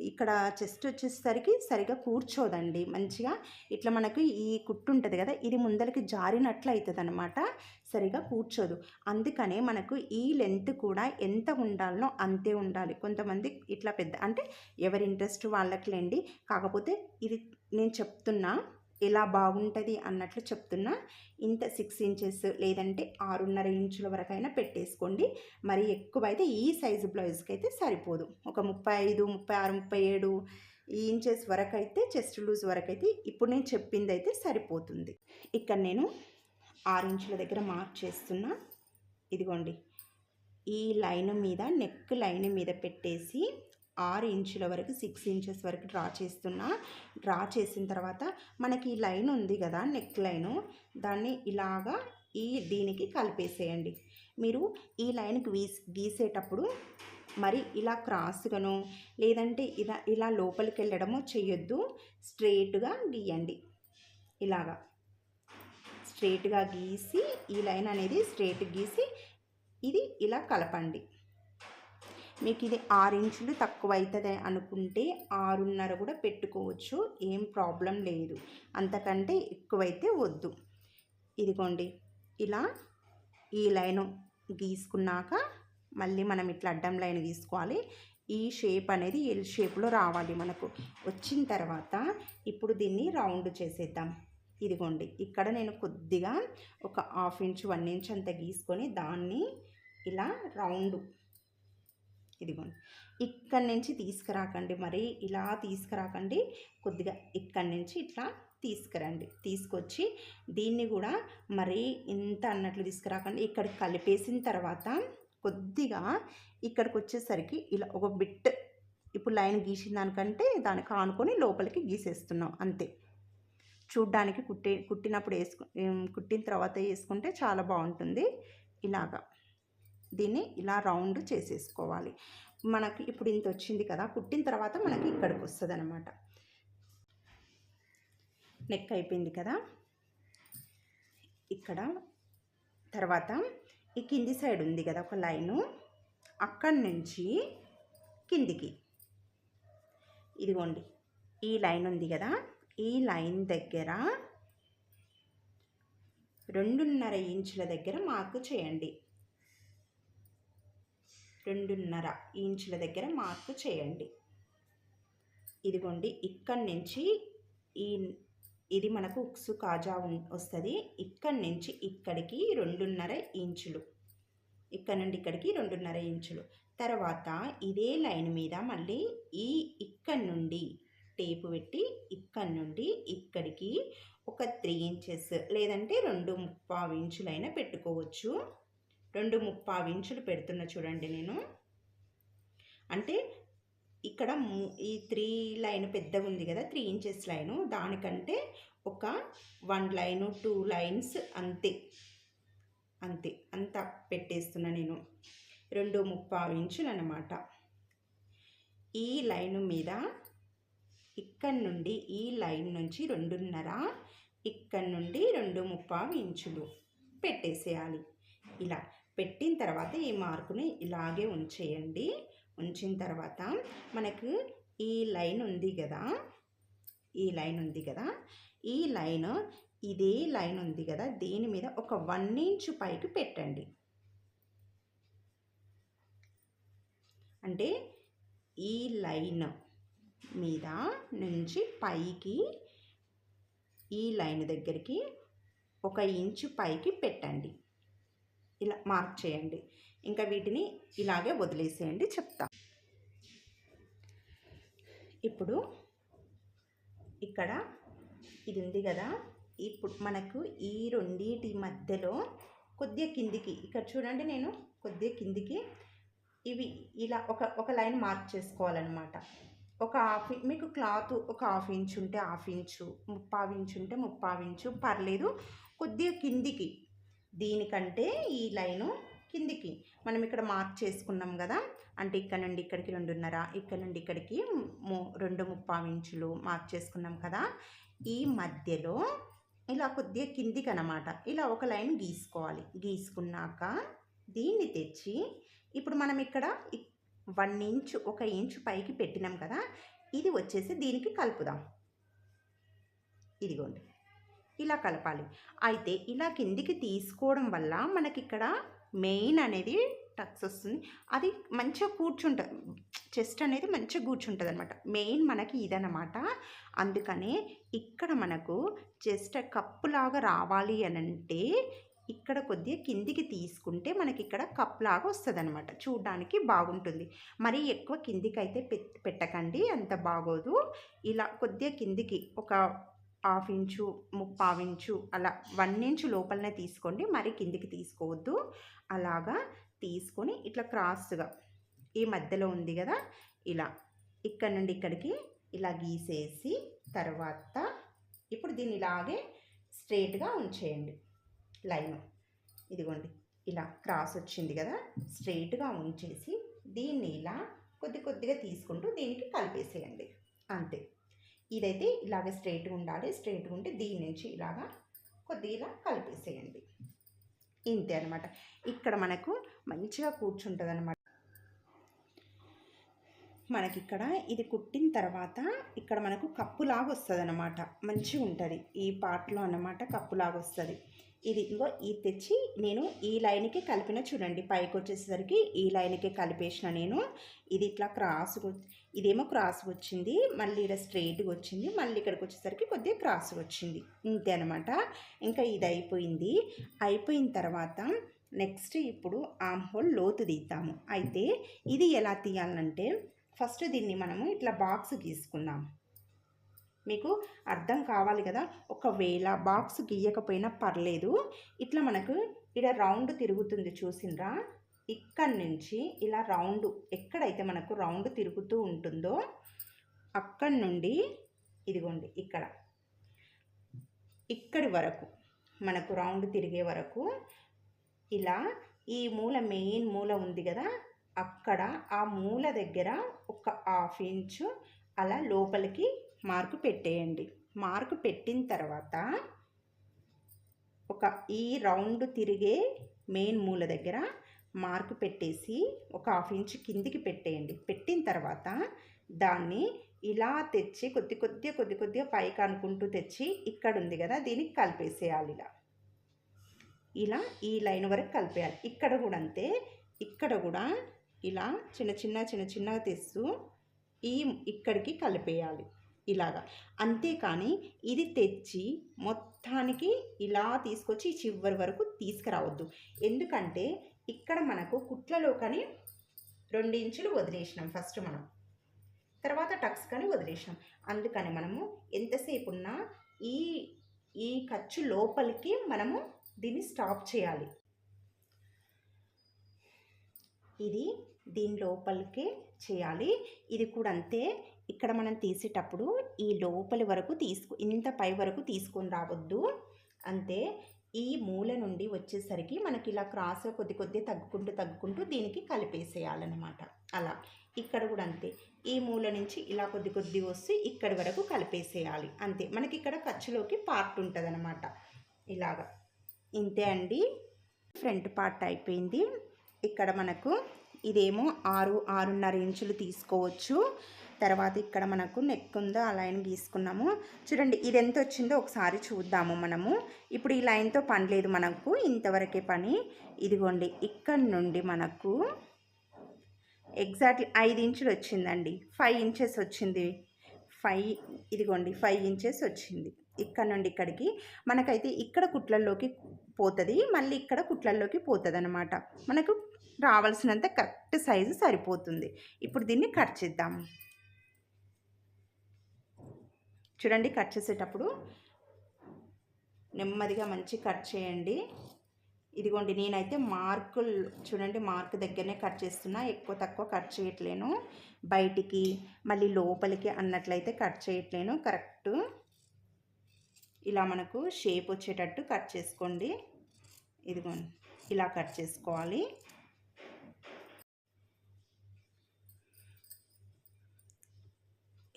ఇక్కడ చెస్ట్ వచ్చేసరికి సరిగా కూర్చోదండి మంచిగా. ఇట్లా మనకు ఈ కుట్టు ఉంటుంది కదా, ఇది ముందరికి జారినట్లు అవుతుంది అనమాట, సరిగా కూర్చోదు. అందుకనే మనకు ఈ లెంత్ కూడా ఎంత ఉండాలనో అంతే ఉండాలి. కొంతమంది ఇట్లా పెద్ద అంటే ఎవరి ఇంట్రెస్ట్ వాళ్ళకిలేండి. కాకపోతే ఇది నేను చెప్తున్నా ఎలా బాగుంటుంది అన్నట్లు చెప్తున్నా. ఇంత 6 ఇంచెస్ లేదంటే 6.5 ఇంచుల వరకు అయినా పెట్టేసుకోండి. మరి ఎక్కువైతే ఈ సైజు బ్లౌజ్కి అయితే సరిపోదు. ఒక 35, 36, 37 ఈ ఇంచెస్ వరకు అయితే, చెస్ట్ లూజ్ వరకు అయితే ఇప్పుడు నేను చెప్పింది అయితే సరిపోతుంది. ఇక్కడ నేను 6 ఇంచుల దగ్గర మార్క్ చేస్తున్నా. ఇదిగోండి ఈ లైన్ మీద, నెక్ లైన్ మీద పెట్టేసి 6 ఇంచుల వరకు 6 ఇంచెస్ వరకు డ్రా చేస్తున్నా. డ్రా చేసిన తర్వాత మనకి ఈ లైన్ ఉంది కదా నెక్ లైను, దాన్ని ఇలాగా దీనికి కలిపేసేయండి. మీరు ఈ లైన్కి గీసేటప్పుడు మరి ఇలా క్రాస్గాను లేదంటే ఇలా లోపలికి వెళ్ళడమో చేయొద్దు. స్ట్రేట్గా గీయండి. ఇలాగా స్ట్రేట్గా గీసి ఈ లైన్ అనేది స్ట్రేట్ గీసి ఇది ఇలా కలపండి. మీకు ఇది 6 ఇంచులు తక్కువ అవుతుంది అనుకుంటే 6.5 కూడా పెట్టుకోవచ్చు, ఏం ప్రాబ్లం లేదు. అంతకంటే ఎక్కువైతే వద్దు. ఇదిగోండి ఇలా ఈ లైను గీసుకున్నాక మళ్ళీ మనం ఇట్లా అడ్డం లైన్ గీసుకోవాలి. ఈ షేప్ అనేది ఎల్ షేప్లో రావాలి మనకు. వచ్చిన తర్వాత ఇప్పుడు దీన్ని రౌండ్ చేసేద్దాం. ఇదిగోండి ఇక్కడ నేను కొద్దిగా ఒక 1/2 ఇంచు 1 ఇంచ్ అంత గీసుకొని దాన్ని ఇలా రౌండ్, ఇదిగోండి ఇక్కడి నుంచి తీసుకురాకండి, మరి ఇలా తీసుకురాకండి, కొద్దిగా ఇక్కడి నుంచి ఇట్లా తీసుకురండి. తీసుకొచ్చి దీన్ని కూడా మరీ ఇంత అన్నట్లు తీసుకురాకండి. ఇక్కడికి కలిపేసిన తర్వాత కొద్దిగా ఇక్కడికి వచ్చేసరికి ఇలా ఒక బిట్, ఇప్పుడు లైన్ గీసిన దానికంటే దానికి ఆనుకొని లోపలికి గీసేస్తున్నాం అంతే. చూడ్డానికి కుట్టినప్పుడు కుట్టిన తర్వాత వేసుకుంటే చాలా బాగుంటుంది. ఇలాగా దీన్ని ఇలా రౌండ్ చేసేసుకోవాలి. మనకి ఇప్పుడు ఇంత వచ్చింది కదా, కుట్టిన తర్వాత మనకి ఇక్కడికి వస్తుంది అనమాట. నెక్ అయిపోయింది కదా. ఇక్కడ తర్వాత ఈ కింది సైడ్ ఉంది కదా ఒక లైను, అక్కడి నుంచి కిందికి ఇదిగోండి ఈ లైన్ ఉంది కదా, ఈ లైన్ దగ్గర 2.5 ఇంచుల దగ్గర మార్కు చేయండి. 2.5 ఇంచుల దగ్గర మార్కు చేయండి. ఇదిగోండి ఇక్కడి నుంచి ఇది మనకు ఉక్సు కాజా వస్తుంది. ఇక్కడి నుంచి ఇక్కడికి 2.5 ఇంచులు, ఇక్కడ నుండి ఇక్కడికి 2.5 ఇంచులు. తర్వాత ఇదే లైన్ మీద మళ్ళీ ఇక్కడి నుండి టేపు పెట్టి ఇక్కడి నుండి ఇక్కడికి ఒక 3 ఇంచెస్ లేదంటే 2.25 ఇంచులైనా పెట్టుకోవచ్చు. 2.25 ఇంచులు పెడుతున్నా చూడండి నేను. అంటే ఇక్కడ ఈ 3 లైన్ పెద్దగా ఉంది కదా, 3 ఇంచెస్ లైను, దానికంటే ఒక 1 లైను 2 లైన్స్ అంతే అంతే అంత పెట్టేస్తున్నా నేను. 2.25 ఇంచులు అన్నమాట. ఈ లైను మీద ఇక్కడి నుండి ఈ లైన్ నుంచి 2.5, ఇక్కడి నుండి 2.25 ఇంచులు పెట్టేసేయాలి. ఇలా పెట్టిన తర్వాత ఈ మార్కుని ఇలాగే ఉంచేయండి. ఉంచిన తర్వాత మనకు ఈ లైన్ ఉంది కదా, ఈ లైన్ ఉంది కదా, ఈ లైన్ ఇదే లైన్ ఉంది కదా, దీని మీద ఒక 1 ఇంచు పైకి పెట్టండి. అంటే ఈ లైన్ మీద నుంచి పైకి ఈ లైన్ దగ్గరికి 1 ఇంచు పైకి పెట్టండి. ఇలా మార్క్ చేయండి. ఇంకా వీటిని ఇలాగే వదిలేసేయండి, చెప్తా. ఇప్పుడు ఇక్కడ ఇది ఉంది కదా, ఇప్పుడు మనకు ఈ రెండింటి మధ్యలో కొద్దిగా కిందికి, ఇక్కడ చూడండి నేను కొద్దిగా కిందికి ఇవి ఇలా ఒక లైన్ మార్క్ చేసుకోవాలన్నమాట. ఒక మీకు క్లాత్ ఒక 1/2 ఇంచు ఉంటే 1/2 ఇంచు, 3/4 ఇంచు ఉంటే 3/4 ఇంచు పర్లేదు. కొద్దిగా కిందికి, దీనికంటే ఈ లైను కిందికి మనం ఇక్కడ మార్క్ చేసుకున్నాం కదా, అంటే ఇక్కడ నుండి ఇక్కడికి 2.5, ఇక్కడ నుండి ఇక్కడికి 2.25 ఇంచులు మార్క్ చేసుకున్నాం కదా. ఈ మధ్యలో ఇలా కొద్దిగా కిందికి అన్నమాట ఇలా ఒక లైన్ గీసుకోవాలి. గీసుకున్నాక దీన్ని తెచ్చి ఇప్పుడు మనం ఇక్కడ 1 ఇంచు 1 ఇంచు పైకి పెట్టినాం కదా, ఇది వచ్చేసి దీనికి కలుపుదాం. ఇదిగోండి ఇలా కలపాలి. అయితే ఇలా కిందికి తీసుకోవడం వల్ల మనకి ఇక్కడ మెయిన్ అనేది టక్స్ వస్తుంది. అది మంచిగా కూర్చుంటుంది, చెస్ట్ అనేది మంచిగా కూర్చుంటుంది అనమాట. మెయిన్ మనకి ఇదన్నమాట. అందుకనే ఇక్కడ మనకు చెస్ట్ కప్పులాగా రావాలి అని అంటే ఇక్కడ కొద్దిగా కిందికి తీసుకుంటే మనకి ఇక్కడ కప్ లాగా వస్తుంది అనమాట. చూడడానికి బాగుంటుంది. మరీ ఎక్కువ కిందికి అయితే పెట్టకండి, అంత బాగోదు. ఇలా కొద్దిగా కిందికి ఒక 1/2 ఇంచు 3/4 ఇంచు అలా 1 ఇంచు లోపలనే తీసుకోండి, మరి కిందికి తీసుకోవద్దు. అలాగా తీసుకొని ఇట్లా క్రాస్గా ఈ మధ్యలో ఉంది కదా, ఇలా ఇక్కడ నుండి ఇక్కడికి ఇలా గీసేసి తర్వాత ఇప్పుడు దీన్ని ఇలాగే స్ట్రైట్గా ఉంచేయండి. లైన్ ఇదిగోండి ఇలా క్రాస్ వచ్చింది కదా, స్ట్రైట్గా ఉంచేసి దీన్ని ఇలా కొద్ది కొద్దిగా తీసుకుంటూ దీనికి కలిపేసేయండి. అంతే. ఇదైతే ఇలాగే స్ట్రైట్గా ఉండాలి. స్ట్రైట్గా ఉంటే దీని నుంచి ఇలాగా కొద్దిగా ఇలా కలిపేసేయండి. ఇంతే అనమాట. ఇక్కడ మనకు మంచిగా కూర్చుంటుంది అనమాట. మనకిక్కడ ఇది కుట్టిన తర్వాత ఇక్కడ మనకు కప్పులాగా వస్తుంది అనమాట. మంచిగా ఉంటుంది ఈ పార్ట్లో అన్నమాట. కప్పులాగా వస్తుంది. ఇది ఇంకో ఇది తెచ్చి నేను ఈ లైన్కి కలిపిన చూడండి. పైకి వచ్చేసరికి ఈ లైన్కి కలిపేసిన నేను. ఇది ఇట్లా క్రాస్గా, ఇదేమో క్రాస్గా వచ్చింది, మళ్ళీ ఇక్కడ స్ట్రైట్గా వచ్చింది, మళ్ళీ ఇక్కడికి వచ్చేసరికి కొద్దిగా క్రాస్గా వచ్చింది. ఇంతే అనమాట. ఇంకా ఇది అయిపోయింది. అయిపోయిన తర్వాత నెక్స్ట్ ఇప్పుడు ఆమ్ హోల్ లోతు తీద్దాము. అయితే ఇది ఎలా తీయాలంటే ఫస్ట్ దీన్ని మనము ఇట్లా బాక్స్ గీసుకుందాం. మీకు అర్థం కావాలి కదా. ఒకవేళ బాక్స్ గీయకపోయినా పర్లేదు. ఇట్లా మనకు ఇక్కడ రౌండ్ తిరుగుతుంది చూసిండ్రా. ఇక్కడి నుంచి ఇలా రౌండ్ ఎక్కడైతే మనకు రౌండ్ తిరుగుతూ ఉంటుందో అక్కడి నుండి ఇదిగోండి ఇక్కడి వరకు మనకు రౌండ్ తిరిగే వరకు ఇలా ఈ మూల మెయిన్ మూల ఉంది కదా, అక్కడ ఆ మూల దగ్గర ఒక 1/2 ఇంచు అలా లోపలికి మార్కు పెట్టేయండి. మార్కు పెట్టిన తర్వాత ఈ రౌండ్ తిరిగే మెయిన్ మూల దగ్గర మార్కు పెట్టేసి ఒక 1/2 ఇంచు కిందికి పెట్టేయండి. పెట్టిన తర్వాత దాన్ని ఇలా తెచ్చి కొద్ది కొద్దిగా పైకి అనుకుంటూ తెచ్చి ఇక్కడ ఉంది కదా దీనికి కలిపేసేయాలి. ఇలా ఈ లైన్ వరకు కలిపేయాలి. ఇక్కడ కూడా అంతే. ఇక్కడ కూడా ఇలా చిన్నగా తెస్తూ ఇక్కడికి కలిపేయాలి ఇలాగా. అంతేకాని ఇది తెచ్చి మొత్తానికి ఇలా తీసుకొచ్చి చివరి వరకు తీసుకురావద్దు. ఎందుకంటే ఇక్కడ మనకు కుట్లలో కానీ 2 ఇంచులు వదిలేసినాం ఫస్ట్ మనం, తర్వాత టక్స్ కానీ వదిలేసినాం. అందుకని మనము ఎంతసేపు ఉన్నా ఈ ఖర్చు లోపలికి మనము దీన్ని స్టాప్ చేయాలి. ఇది దీని లోపలికి చేయాలి. ఇది కూడా అంతే. ఇక్కడ మనం తీసేటప్పుడు ఈ లోపలి వరకు ఇంత పై వరకు తీసుకొని రావద్దు. అంతే. ఈ మూల నుండి వచ్చేసరికి మనకి ఇలా క్రాస్ కొద్ది తగ్గుకుంటూ దీనికి కలిపేసేయాలన్నమాట. అలా ఇక్కడ కూడా అంతే. ఈ మూల నుంచి ఇలా కొద్ది వస్తే ఇక్కడి వరకు కలిపేసేయాలి. అంతే. మనకి ఇక్కడ ఖర్చులోకి పార్ట్ ఉంటుంది అన్నమాట. ఇలాగా ఇంతే అండి. ఫ్రంట్ పార్ట్ అయిపోయింది. ఇక్కడ మనకు ఇదేమో 6.5 ఇంచులు తీసుకోవచ్చు. తర్వాత ఇక్కడ మనకు నెక్ ఉందో ఆ లైన్ గీసుకున్నాము. చూడండి ఇది ఎంత వచ్చిందో ఒకసారి చూద్దాము మనము. ఇప్పుడు ఈ లైన్తో పని లేదు మనకు, ఇంతవరకే పని. ఇదిగోండి ఇక్కడ నుండి మనకు ఎగ్జాక్ట్లీ 5 ఇంచులు వచ్చిందండి. 5 ఇంచెస్ వచ్చింది. ఇదిగోండి 5 ఇంచెస్ వచ్చింది. ఇక్కడ నుండి ఇక్కడికి మనకైతే ఇక్కడ కుట్లల్లోకి పోతుంది, మళ్ళీ ఇక్కడ కుట్లల్లోకి పోతుంది అనమాట. మనకు రావాల్సినంత కరెక్ట్ సైజు సరిపోతుంది. ఇప్పుడు దీన్ని కట్ చేద్దాము. చూడండి కట్ చేసేటప్పుడు నెమ్మదిగా మంచి కట్ చేయండి. ఇదిగోండి నేనైతే మార్కులు చూడండి మార్క్ దగ్గరనే కట్ చేస్తున్నా, ఎక్కువ తక్కువ కట్ చేయట్లేను. బయటికి మళ్ళీ లోపలికి అన్నట్లయితే కట్ చేయట్లేను. కరెక్ట్ ఇలా మనకు షేప్ వచ్చేటట్టు కట్ చేసుకోండి. ఇదిగోండి ఇలా కట్ చేసుకోవాలి.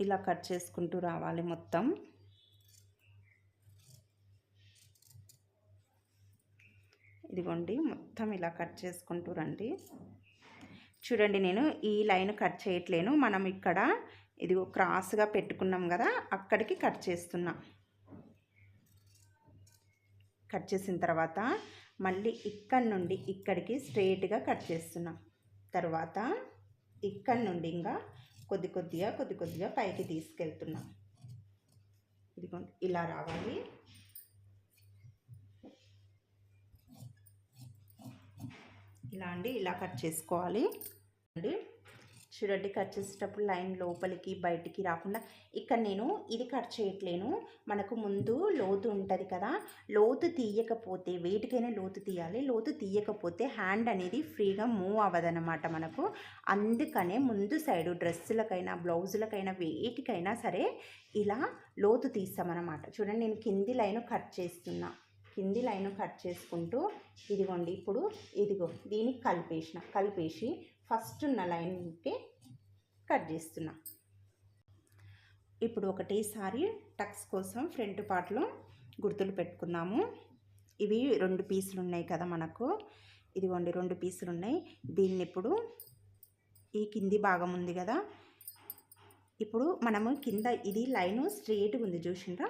ఇలా కట్ చేసుకుంటూ రావాలి మొత్తం. ఇదిగోండి మొత్తం ఇలా కట్ చేసుకుంటూ రండి. చూడండి నేను ఈ లైన్ కట్ చేయట్లేను, మనం ఇక్కడ ఇదిగో క్రాస్గా పెట్టుకున్నాం కదా అక్కడికి కట్ చేస్తున్నా. కట్ చేసిన తర్వాత మళ్ళీ ఇక్కడ నుండి ఇక్కడికి స్ట్రైట్గా కట్ చేస్తున్నా. తర్వాత ఇక్కడ నుండి ఇంకా కొద్ది కొద్దిగా పైకి తీసుకెళ్తున్నా. ఇదిగోండి ఇలా రావాలి. ఇలా అండి ఇలా కట్ చేసుకోవాలి అండి. చూడండి కట్ చేసేటప్పుడు లైన్ లోపలికి బయటికి రాకుండా ఇక్కడ నేను ఇది కట్ చేయట్లేను. మనకు ముందు లోతు ఉంటుంది కదా, లోతు తీయకపోతే వేటికైనా లోతు తీయాలి. లోతు తీయకపోతే హ్యాండ్ అనేది ఫ్రీగా మూవ్ అవ్వదన్నమాట మనకు. అందుకనే ముందు సైడు డ్రెస్సులకైనా బ్లౌజులకైనా వేటికైనా సరే ఇలా లోతు తీస్తామన్నమాట. చూడండి నేను కింది లైన్ కట్ చేస్తున్నా. కింది లైన్ కట్ చేసుకుంటూ ఇదిగోండి ఇప్పుడు ఇదిగో దీనికి కలిపేసి ఫస్ట్ ఉన్న లైన్కి కట్ చేస్తున్నా. ఇప్పుడు ఒకటేసారి టక్స్ కోసం ఫ్రంట్ పార్ట్లో గుర్తులు పెట్టుకుందాము. ఇవి 2 పీసులు ఉన్నాయి కదా మనకు, ఇదిగోండి 2 పీసులు ఉన్నాయి. దీన్ని ఇప్పుడు ఈ కింది భాగం ఉంది కదా, ఇప్పుడు మనము కింద ఇది లైను స్ట్రెయిట్గా ఉంది చూసిండ్రా,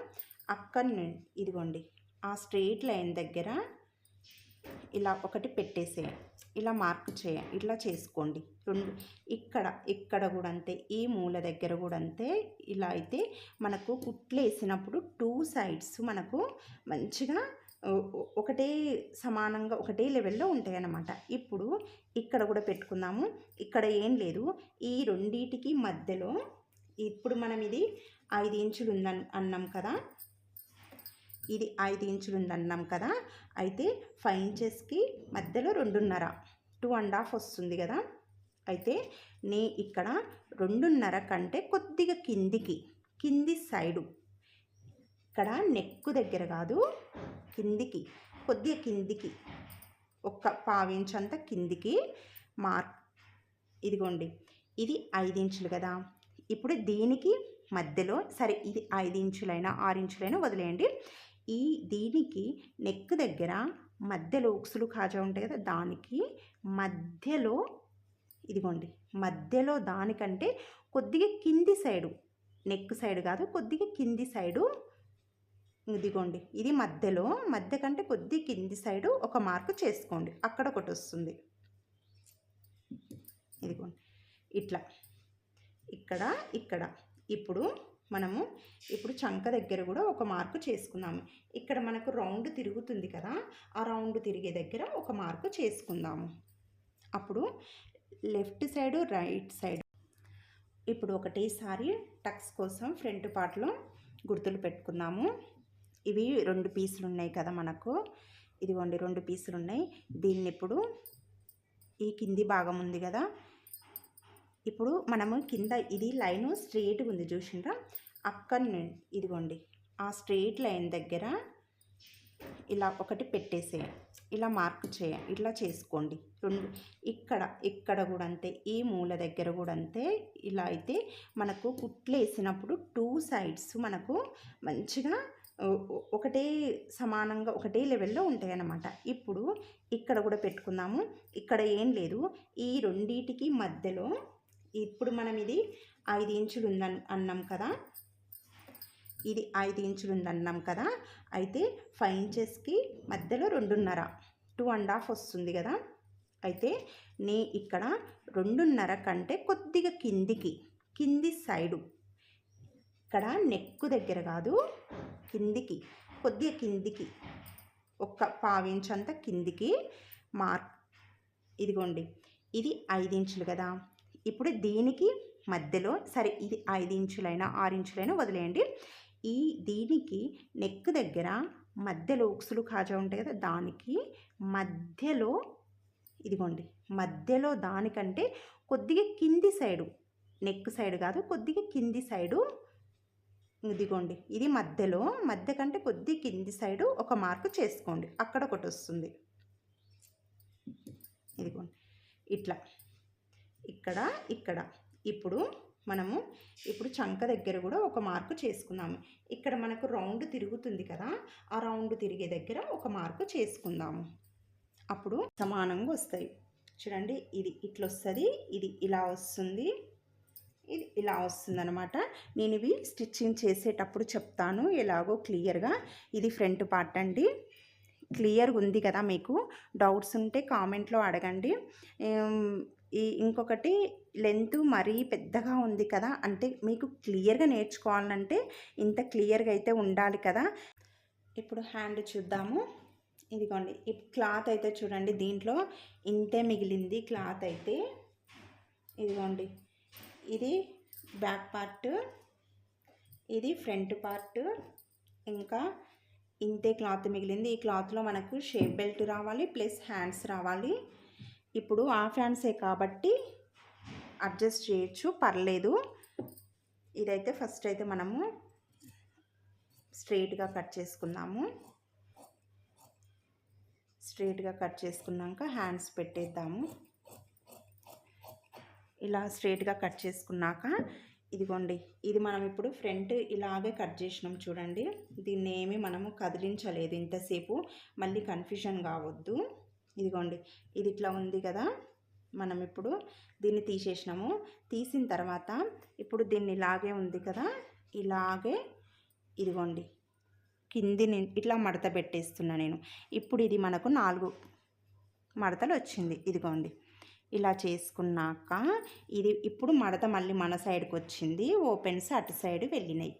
అక్కడ ఇదిగోండి ఆ స్ట్రెయిట్ లైన్ దగ్గర ఇలా ఒకటి పెట్టేసేయండి, ఇలా మార్క్ చేయండి, ఇట్లా చేసుకోండి. ఇక్కడ కూడా అంతే, ఈ మూల దగ్గర కూడా అంతే. ఇలా అయితే మనకు కుట్లు వేసినప్పుడు 2 సైడ్స్ మనకు మంచిగా ఒకటే సమానంగా ఒకటే లెవెల్లో ఉంటాయి అన్నమాట. ఇప్పుడు ఇక్కడ కూడా పెట్టుకుందాము. ఇక్కడ ఏం లేదు, ఈ రెండిటికి మధ్యలో ఇప్పుడు మనం ఇది 5 ఇంచులు అన్నాం కదా, ఇది 5 ఇంచులు ఉందన్నాం కదా, అయితే 5 ఇంచెస్కి మధ్యలో 2.5 2.5 వస్తుంది కదా. అయితే ఇక్కడ 2.5 కంటే కొద్దిగా కింది సైడు, ఇక్కడ నెక్కు దగ్గర కాదు, కొద్దిగా కిందికి ఒక 1/4 ఇంచ్ అంత కిందికి మార్క్. ఇదిగోండి ఇది 5 ఇంచులు కదా, ఇప్పుడు దీనికి మధ్యలో, సరే ఇది 5 ఇంచులైనా 6 ఇంచులైనా వదిలేయండి, దీనికి నెక్ దగ్గర మధ్యలో ఉక్సులు కాజా ఉంటాయి కదా, దానికి మధ్యలో ఇదిగోండి మధ్యలో దానికంటే కొద్దిగా కింది సైడు, నెక్ సైడ్ కాదు కొద్దిగా కింది సైడు, ఇదిగోండి ఇది మధ్య కంటే కొద్దిగా కింది సైడు ఒక మార్కు చేసుకోండి. అక్కడ ఒకటి వస్తుంది, ఇదిగోండి ఇట్లా ఇక్కడ ఇప్పుడు మనము చంక దగ్గర కూడా ఒక మార్కు చేసుకుందాము. ఇక్కడ మనకు రౌండ్ తిరుగుతుంది కదా, ఆ రౌండ్ తిరిగే దగ్గర ఒక మార్కు చేసుకుందాము. అప్పుడు లెఫ్ట్ సైడు రైట్ సైడ్ ఇప్పుడు ఒకటేసారి టక్స్ కోసం ఫ్రంట్ పార్ట్లో గుర్తులు పెట్టుకుందాము. ఇవి 2 పీసులు ఉన్నాయి కదా మనకు, ఇదిగోండి 2 పీసులు ఉన్నాయి. దీన్ని ఇప్పుడు ఈ కింది భాగం ఉంది కదా, ఇప్పుడు మనము కింద ఇది లైను స్ట్రెయిట్గా ఉంది చూసిండ్రా, అక్కడ ఇదిగోండి ఆ స్ట్రెయిట్ లైన్ దగ్గర ఇలా ఒకటి పెట్టేసేయండి, ఇలా మార్క్ చేయండి, ఇట్లా చేసుకోండి. ఇక్కడ కూడా అంతే, ఈ మూల దగ్గర కూడా అంతే. ఇలా అయితే మనకు కుట్లు వేసినప్పుడు 2 సైడ్స్ మనకు మంచిగా ఒకటే సమానంగా ఒకటే లెవెల్లో ఉంటాయి అన్నమాట. ఇప్పుడు ఇక్కడ కూడా పెట్టుకుందాము. ఇక్కడ ఏం లేదు, ఈ రెండిటికి మధ్యలో ఇప్పుడు మనం ఇది 5 ఇంచులు అన్నాం కదా, ఇది 5 ఇంచులు ఉందన్నాం కదా, అయితే 5 ఇంచెస్కి మధ్యలో 2.5 వస్తుంది కదా. అయితే ఇక్కడ 2.5 కంటే కొద్దిగా కింది సైడు, ఇక్కడ నెక్కు దగ్గర కాదు, కొద్దిగా కిందికి ఒక 1/4 ఇంచ్ అంత కిందికి మార్క్. ఇదిగోండి ఇది 5 ఇంచులు కదా, ఇప్పుడు దీనికి మధ్యలో, సరే ఇది 5 ఇంచులైనా 6 ఇంచులైనా వదిలేయండి, దీనికి నెక్ దగ్గర మధ్యలో ఉక్సులు కాజా ఉంటాయి కదా, దానికి మధ్యలో ఇదిగోండి మధ్యలో దానికంటే కొద్దిగా కింది సైడు, నెక్ సైడ్ కాదు కొద్దిగా కింది సైడు, ఇదిగోండి ఇది మధ్య కంటే కొద్దిగా కింది సైడు ఒక మార్కు చేసుకోండి. అక్కడ ఒకటి వస్తుంది, ఇదిగోండి ఇట్లా ఇక్కడ ఇప్పుడు మనము చంక దగ్గర కూడా ఒక మార్కు చేసుకుందాము. ఇక్కడ మనకు రౌండ్ తిరుగుతుంది కదా, ఆ రౌండ్ తిరిగే దగ్గర ఒక మార్కు చేసుకుందాము. అప్పుడు సమానంగా వస్తాయి చూడండి. ఇది ఇట్లా వస్తుంది, ఇది ఇలా వస్తుంది, ఇది ఇలా వస్తుంది అనమాట. నేను ఇవి స్టిచ్చింగ్ చేసేటప్పుడు చెప్తాను ఎలాగో క్లియర్గా. ఇది ఫ్రంట్ పార్ట్ అండి. క్లియర్గా ఉంది కదా, మీకు డౌట్స్ ఉంటే కామెంట్లో అడగండి. ఇంకొకటి లెంత్ మరీ పెద్దగా ఉంది కదా, అంటే మీకు క్లియర్గా నేర్చుకోవాలంటే ఇంత క్లియర్గా అయితే ఉండాలి కదా. ఇప్పుడు హ్యాండ్ చూద్దాము. ఇదిగోండి ఈ క్లాత్ అయితే చూడండి, దీంట్లో ఇంతే మిగిలింది క్లాత్ అయితే. ఇదిగోండి ఇది బ్యాక్ పార్ట్, ఇది ఫ్రంట్ పార్ట్, ఇంకా ఇంతే క్లాత్ మిగిలింది. ఈ క్లాత్లో మనకు షేప్ బెల్ట్ రావాలి ప్లస్ హ్యాండ్స్ రావాలి. ఇప్పుడు హాఫ్ హ్యాండ్సే కాబట్టి అడ్జస్ట్ చేయొచ్చు, పర్లేదు. ఇదైతే ఫస్ట్ అయితే మనము స్ట్రెయిట్గా కట్ చేసుకుందాము. స్ట్రెయిట్గా కట్ చేసుకున్నాక హ్యాండ్స్ పెట్టేద్దాము. ఇలా స్ట్రైట్గా కట్ చేసుకున్నాక ఇదిగోండి, ఇది మనం ఇప్పుడు ఫ్రంట్ ఇలాగే కట్ చేసినాం చూడండి. దీన్ని ఏమి మనము కదిలించలేదు ఇంతసేపు, మళ్ళీ కన్ఫ్యూజన్ కావద్దు. ఇదిగోండి, ఇది ఇట్లా ఉంది కదా, మనం ఇప్పుడు దీన్ని తీసేసినాము. తీసిన తర్వాత ఇప్పుడు దీన్ని ఇలాగే ఉంది కదా, ఇలాగే ఇదిగోండి కింది ఇట్లా మడత పెట్టేస్తున్నా నేను. ఇప్పుడు ఇది మనకు 4 మడతలు వచ్చింది. ఇదిగోండి ఇలా చేసుకున్నాక ఇది ఇప్పుడు మడత మళ్ళీ మన సైడ్కి వచ్చింది, ఓపెన్స్ అటు సైడ్ వెళ్ళినాయి.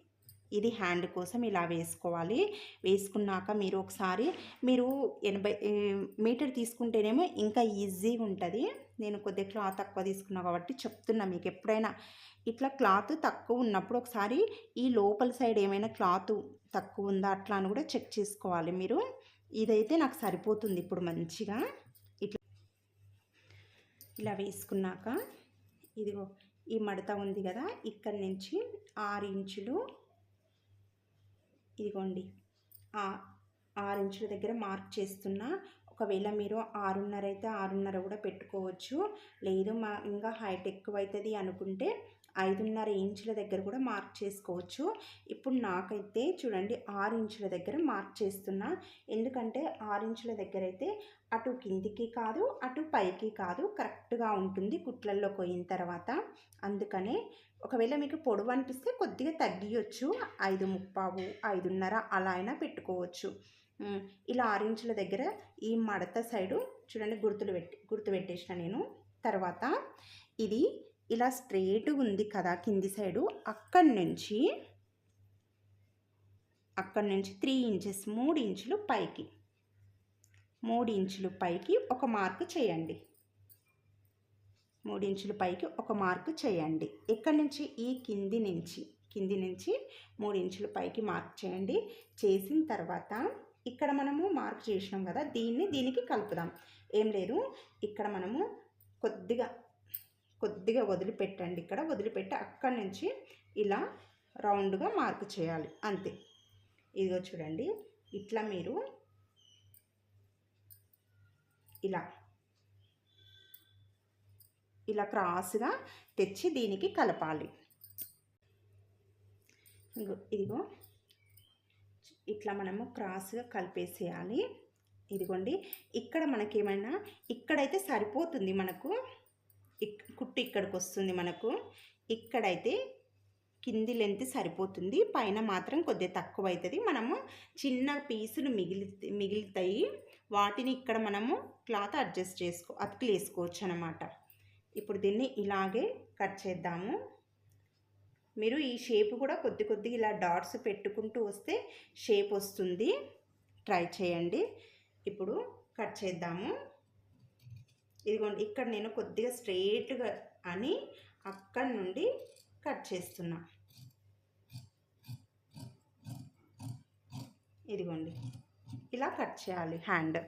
ఇది హ్యాండ్ కోసం ఇలా వేసుకోవాలి. వేసుకున్నాక మీరు ఒకసారి మీరు 80 మీటర్ తీసుకుంటేనేమో ఇంకా ఈజీగా ఉంటుంది. నేను కొద్దిగా క్లాత్ తక్కువ తీసుకున్నా కాబట్టి చెప్తున్నా మీకు. ఎప్పుడైనా ఇట్లా క్లాత్ తక్కువ ఉన్నప్పుడు ఒకసారి ఈ లోపల సైడ్ ఏమైనా క్లాత్ తక్కువ ఉందా అట్లా అని కూడా చెక్ చేసుకోవాలి మీరు. ఇదైతే నాకు సరిపోతుంది ఇప్పుడు మంచిగా. ఇట్లా ఇలా వేసుకున్నాక ఇదిగో ఈ మడత ఉంది కదా, ఇక్కడి నుంచి 6 ఇంచులు ఇదిగోండి 6 ఇంచుల దగ్గర మార్క్ చేస్తున్నా. ఒకవేళ మీరు 6.5 అయితే 6.5 కూడా పెట్టుకోవచ్చు. లేదు ఇంకా హైట్ ఎక్కువ అవుతుంది అనుకుంటే 5.5 ఇంచుల దగ్గర కూడా మార్క్ చేసుకోవచ్చు. ఇప్పుడు నాకైతే చూడండి 6 ఇంచుల దగ్గర మార్క్ చేస్తున్నా. ఎందుకంటే 6 ఇంచుల దగ్గర అయితే అటు కిందికి కాదు అటు పైకి కాదు, కరెక్ట్గా ఉంటుంది కుట్లల్లో పోయిన తర్వాత. అందుకనే ఒకవేళ మీకు పొడవు అనిపిస్తే కొద్దిగా తగ్గియచ్చు, 5.25 5.5 అలా అయినా పెట్టుకోవచ్చు. ఇలా 6 ఇంచుల దగ్గర ఈ మడత సైడు చూడండి గుర్తుపెట్టేసిన నేను. తర్వాత ఇది ఇలా స్ట్రేట్గా ఉంది కదా కింది సైడు, అక్కడి నుంచి 3 ఇంచెస్ 3 ఇంచులు పైకి 3 ఇంచులు పైకి ఒక మార్క్ చేయండి. 3 ఇంచుల పైకి ఒక మార్క్ చేయండి. ఎక్కడి నుంచి? ఈ కింది నుంచి 3 ఇంచుల పైకి మార్క్ చేయండి. చేసిన తర్వాత ఇక్కడ మనము మార్క్ చేసినాం కదా, దీనికి కలుపుదాం. ఏం లేదు, ఇక్కడ మనము కొద్దిగా వదిలిపెట్టండి. ఇక్కడ వదిలిపెట్టి అక్కడి నుంచి ఇలా రౌండ్గా మార్క్ చేయాలి, అంతే. ఇదిగో చూడండి, ఇట్లా మీరు ఇలా క్రాస్గా తెచ్చి దీనికి కలపాలి. ఇదిగో ఇట్లా మనము క్రాస్గా కలిపేసేయాలి. ఇదిగోండి, ఇక్కడ మనకేమైనా ఇక్కడైతే సరిపోతుంది, మనకు కుట్టు ఇక్కడికి వస్తుంది. మనకు ఇక్కడైతే కింది లెంత్ సరిపోతుంది, పైన మాత్రం కొద్దిగా తక్కువ అవుతుంది. మనము చిన్న పీసులు మిగులుతాయి, వాటిని ఇక్కడ మనము క్లాత్ అడ్జస్ట్ అతుకులేసుకోవచ్చు అన్నమాట. ఇప్పుడు దీన్ని ఇలాగే కట్ చేద్దాము. మీరు ఈ షేప్ కూడా కొద్దిగా ఇలా డాట్స్ పెట్టుకుంటూ వస్తే షేప్ వస్తుంది, ట్రై చేయండి. ఇప్పుడు కట్ చేద్దాము. ఇదిగోండి, ఇక్కడ నేను కొద్దిగా స్ట్రైట్గా అని అక్కడి నుండి కట్ చేస్తున్నా. ఇదిగోండి, ఇలా కట్ చేయాలి హ్యాండ్.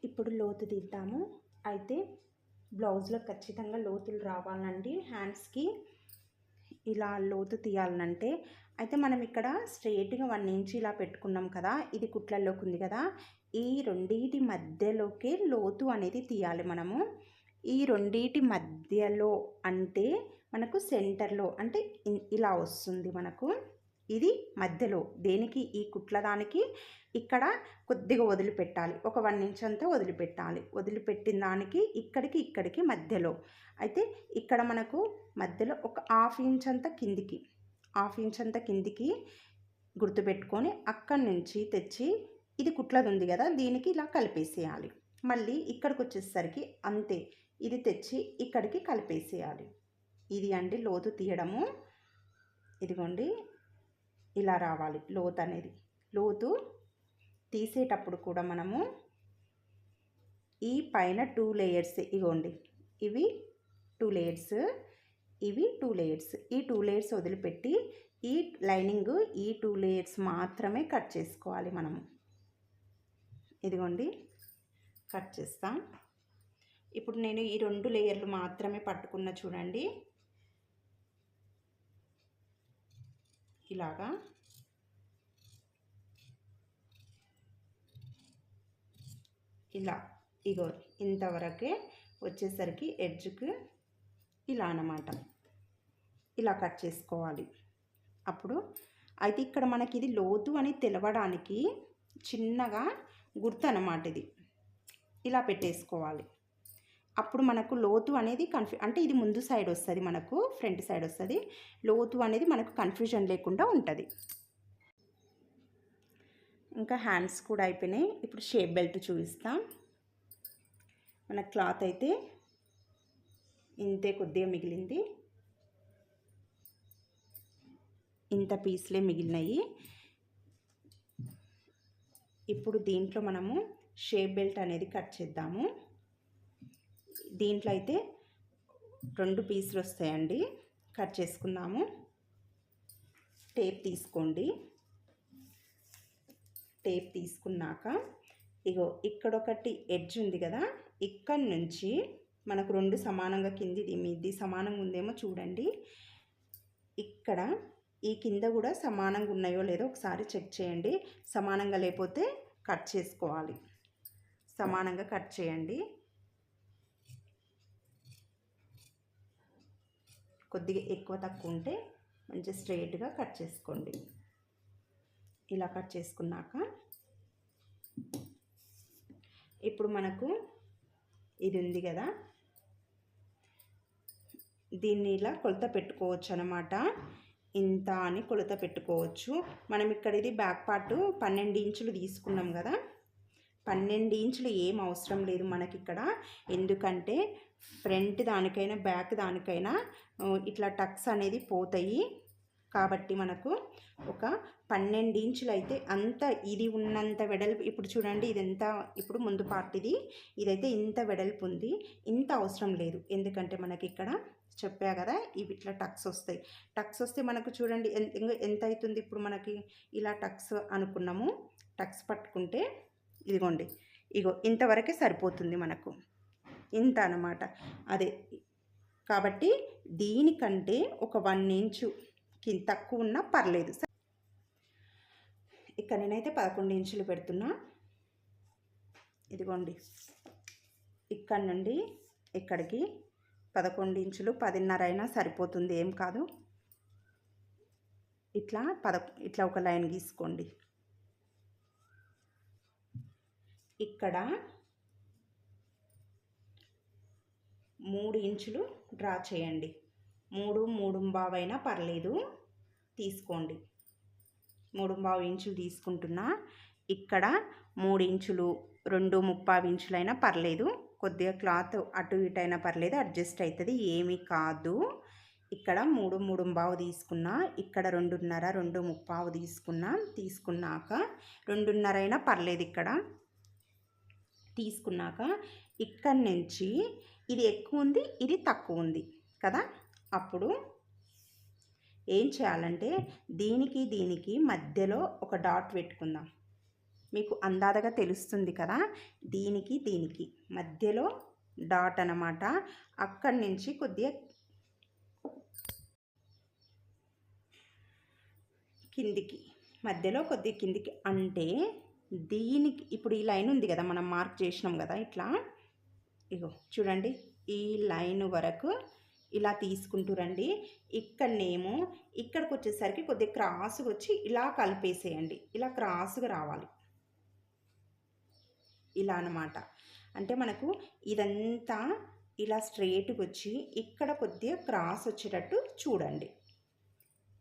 ఇప్పుడు లోతు తీద్దాము. అయితే బ్లౌజ్లో ఖచ్చితంగా లోతులు రావాలండి. హ్యాండ్స్కి ఇలా లోతు తీయాలంటే అయితే మనం ఇక్కడ స్ట్రైట్గా 1 ఇంచ్ ఇలా పెట్టుకున్నాం కదా, ఇది కుట్లల్లోకి ఉంది కదా, ఈ రెండింటి మధ్యలోకి లోతు అనేది తీయాలి మనము. ఈ రెండింటి మధ్యలో అంటే మనకు సెంటర్లో అంటే ఇలా వస్తుంది మనకు. ఇది మధ్యలో దేనికి? ఈ కుట్ల దానికి ఇక్కడ కొద్దిగా వదిలిపెట్టాలి, ఒక 1 ఇంచ్ అంతా వదిలిపెట్టాలి. వదిలిపెట్టిన దానికి ఇక్కడికి మధ్యలో అయితే ఇక్కడ మనకు మధ్యలో ఒక 1/2 ఇంచ్ అంతా కిందికి, 1/2 ఇంచ్ అంతా కిందికి గుర్తుపెట్టుకొని అక్కడి నుంచి తెచ్చి ఇది కుట్లది ఉంది కదా, దీనికి ఇలా కలిపేసేయాలి. మళ్ళీ ఇక్కడికి వచ్చేసరికి అంతే, ఇది తెచ్చి ఇక్కడికి కలిపేసేయాలి. ఇది అండి లోతు తీయడము. ఇదిగోండి, ఇలా రావాలి లోతు అనేది. లోతు తీసేటప్పుడు కూడా మనము ఈ పైన 2 లేయర్స్, ఇగోండి ఇవి 2 లేయర్స్, ఇవి 2 లేయర్స్, ఈ 2 లేయర్స్ వదిలిపెట్టి ఈ లైనింగ్ ఈ 2 లేయర్స్ మాత్రమే కట్ చేసుకోవాలి మనము. ఇదిగోండి కట్ చేస్తాం. ఇప్పుడు నేను ఈ 2 లేయర్లు మాత్రమే పట్టుకున్న చూడండి, ఇలాగా. ఇలా ఇగో ఇంతవరకే వచ్చేసరికి ఎడ్జ్కి ఇలా అన్నమాట, ఇలా కట్ చేసుకోవాలి. అప్పుడు అయితే ఇక్కడ మనకి ఇది లోతు అని తెలవడానికి చిన్నగా గుర్తు అన్నమాట, ఇది ఇలా పెట్టేసుకోవాలి. అప్పుడు మనకు లోతు అనేది అంటే ఇది ముందు సైడ్ వస్తుంది, మనకు ఫ్రంట్ సైడ్ వస్తుంది. లోతు అనేది మనకు కన్ఫ్యూజన్ లేకుండా ఉంటుంది. ఇంకా హ్యాండ్స్ కూడా అయిపోయినాయి. ఇప్పుడు షేప్ బెల్ట్ చూపిస్తాం. మన క్లాత్ అయితే ఇంతే, కొద్దిగా మిగిలింది, ఇంత పీస్లే మిగిలినాయి. ఇప్పుడు దీంట్లో మనము షేప్ బెల్ట్ అనేది కట్ చేద్దాము. దీంట్లో అయితే 2 పీసులు వస్తాయండి, కట్ చేసుకుందాము. టేప్ తీసుకోండి. టేప్ తీసుకున్నాక ఇగో ఇక్కడ ఒకటి ఎడ్జ్ ఉంది కదా, ఇక్కడ నుంచి మనకు 2 సమానంగా కిందిది మీది సమానంగా ఉందేమో చూడండి. ఇక్కడ ఈ కింద కూడా సమానంగా ఉన్నాయో లేదో ఒకసారి చెక్ చేయండి. సమానంగా లేకపోతే కట్ చేసుకోవాలి. సమానంగా కట్ చేయండి. కొద్దిగా ఎక్కువ తక్కువ ఉంటే మంచి స్ట్రైట్గా కట్ చేసుకోండి. ఇలా కట్ చేసుకున్నాక ఇప్పుడు మనకు ఇది ఉంది కదా, దీన్ని ఇలా కొలత పెట్టుకోవచ్చు అన్నమాట. ఇంత అని కొలత పెట్టుకోవచ్చు. మనం ఇక్కడ ఇది బ్యాక్ పార్ట్ 12 ఇంచులు తీసుకున్నాం కదా, 12 ఇంచులు ఏం అవసరం లేదు మనకి ఇక్కడ. ఎందుకంటే ఫ్రంట్ దానికైనా బ్యాక్ దానికైనా ఇట్లా టక్స్ అనేది పోతాయి. కాబట్టి మనకు ఒక 12 ఇంచులు అయితే అంత, ఇది ఉన్నంత వెడల్పు. ఇప్పుడు చూడండి ఇది ఎంత, ఇప్పుడు ముందు పార్ట్ ఇదైతే ఇంత వెడల్పు ఉంది. ఇంత అవసరం లేదు, ఎందుకంటే మనకి ఇక్కడ చెప్పా కదా ఇవి ఇట్లా టక్స్ వస్తాయి. టక్స్ వస్తే మనకు చూడండి ఎంత అవుతుంది. ఇప్పుడు మనకి ఇలా టక్స్ అనుకున్నాము, టక్స్ పట్టుకుంటే ఇదిగోండి, ఇగో ఇంతవరకే సరిపోతుంది మనకు, ఇంత అన్నమాట. అదే కాబట్టి దీనికంటే ఒక 1 ఇంచు తక్కువ ఉన్నా పర్లేదు. ఇక్కడ నేనైతే 11 ఇంచులు పెడుతున్నా. ఇదిగోండి ఇక్కడ నుండి ఇక్కడికి 11 ఇంచులు, 10.5 అయినా సరిపోతుంది, ఏం కాదు. ఇట్లా ఇట్లా ఒక లైన్ గీసుకోండి. ఇక్కడ 3 ఇంచులు డ్రా చేయండి. 3.5 అయినా పర్లేదు, తీసుకోండి. 3.5 ఇంచులు తీసుకుంటున్నా. ఇక్కడ 3 ఇంచులు, 2.5 ఇంచులైనా పర్లేదు. కొద్దిగా క్లాత్ అటు ఇటు అయినా పర్లేదు, అడ్జస్ట్ అవుతుంది, ఏమీ కాదు. ఇక్కడ 3.5 తీసుకున్నా. ఇక్కడ 2.5, 2.5 తీసుకున్నా. తీసుకున్నాక 2.5 అయినా పర్లేదు ఇక్కడ. తీసుకున్నాక ఇక్కడి నుంచి ఇది ఎక్కువ ఉంది, ఇది తక్కువ ఉంది కదా. అప్పుడు ఏం చేయాలంటే దీనికి దీనికి మధ్యలో ఒక డాట్ పెట్టుకుందాం. మీకు అందాదగా తెలుస్తుంది కదా, దీనికి దీనికి మధ్యలో డాట్ అన్నమాట. అక్కడి నుంచి కొద్దిగా కిందికి, మధ్యలో కొద్దిగా కిందికి, అంటే దీనికి ఇప్పుడు ఈ లైన్ ఉంది కదా, మనం మార్క్ చేసినాం కదా ఇట్లా. ఇగో చూడండి, ఈ లైన్ వరకు ఇలా తీసుకుంటూ రండి. ఇక్కడనేమో ఇక్కడికి వచ్చేసరికి కొద్దిగా క్రాస్గా వచ్చి ఇలా కలిపేసేయండి. ఇలా క్రాస్గా రావాలి, ఇలా అన్నమాట. అంటే మనకు ఇదంతా ఇలా స్ట్రైట్గా వచ్చి ఇక్కడ కొద్దిగా క్రాస్ వచ్చేటట్టు చూడండి.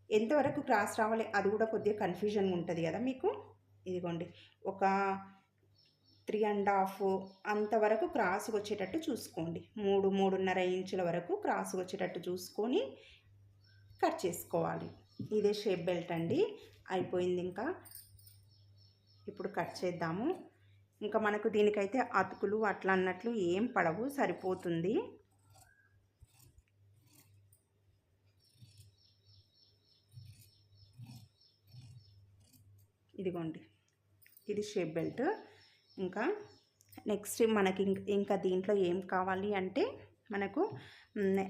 ఎంతవరకు క్రాస్ రావాలి అది కూడా కొద్దిగా కన్ఫ్యూజన్గా ఉంటుంది కదా మీకు. ఇదిగోండి ఒక 3.5 అంతవరకు క్రాస్గా వచ్చేటట్టు చూసుకోండి. 3.5 ఇంచుల వరకు క్రాస్గా వచ్చేటట్టు చూసుకొని కట్ చేసుకోవాలి. ఇదే షేప్ బెల్ట్ అండి, అయిపోయింది. ఇంకా ఇప్పుడు కట్ చేద్దాము. ఇంకా మనకు దీనికైతే అతుకులు అట్లా అన్నట్లు ఏం పడవు, సరిపోతుంది. ఇదిగోండి ఇది షేప్ బెల్ట్. ఇంకా నెక్స్ట్ మనకి ఇంకా దీంట్లో ఏం కావాలి అంటే మనకు